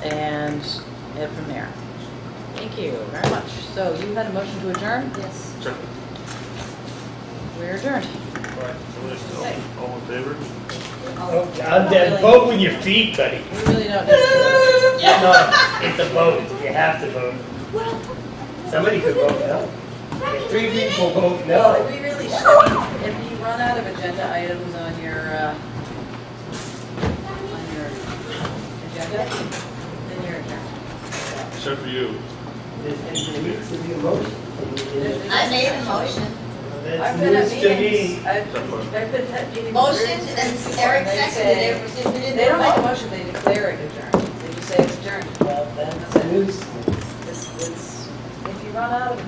Speaker 2: and head from there. Thank you very much. So you had a motion to adjourn?
Speaker 1: Yes.
Speaker 5: Check.
Speaker 2: We're adjourned.
Speaker 5: All in favor?
Speaker 3: Oh, God, then vote with your feet, buddy.
Speaker 2: We really don't need to.
Speaker 3: No, it's a vote, you have to vote. Somebody could vote no. If 3 people vote
Speaker 2: Well,
Speaker 3: no,
Speaker 2: we really should. If you run out of agenda items on your agenda, then you're adjourned.
Speaker 5: Except for you.
Speaker 3: there needs to be a motion.
Speaker 1: I made a motion.
Speaker 3: That's news to me.
Speaker 2: I've been at meetings.
Speaker 1: Motion and Eric seconded it. We didn't
Speaker 2: They don't make a
Speaker 1: vote.
Speaker 2: motion, they declare it adjourned. They just say it's adjourned.
Speaker 3: Well, that's news.
Speaker 2: It's, if you run out of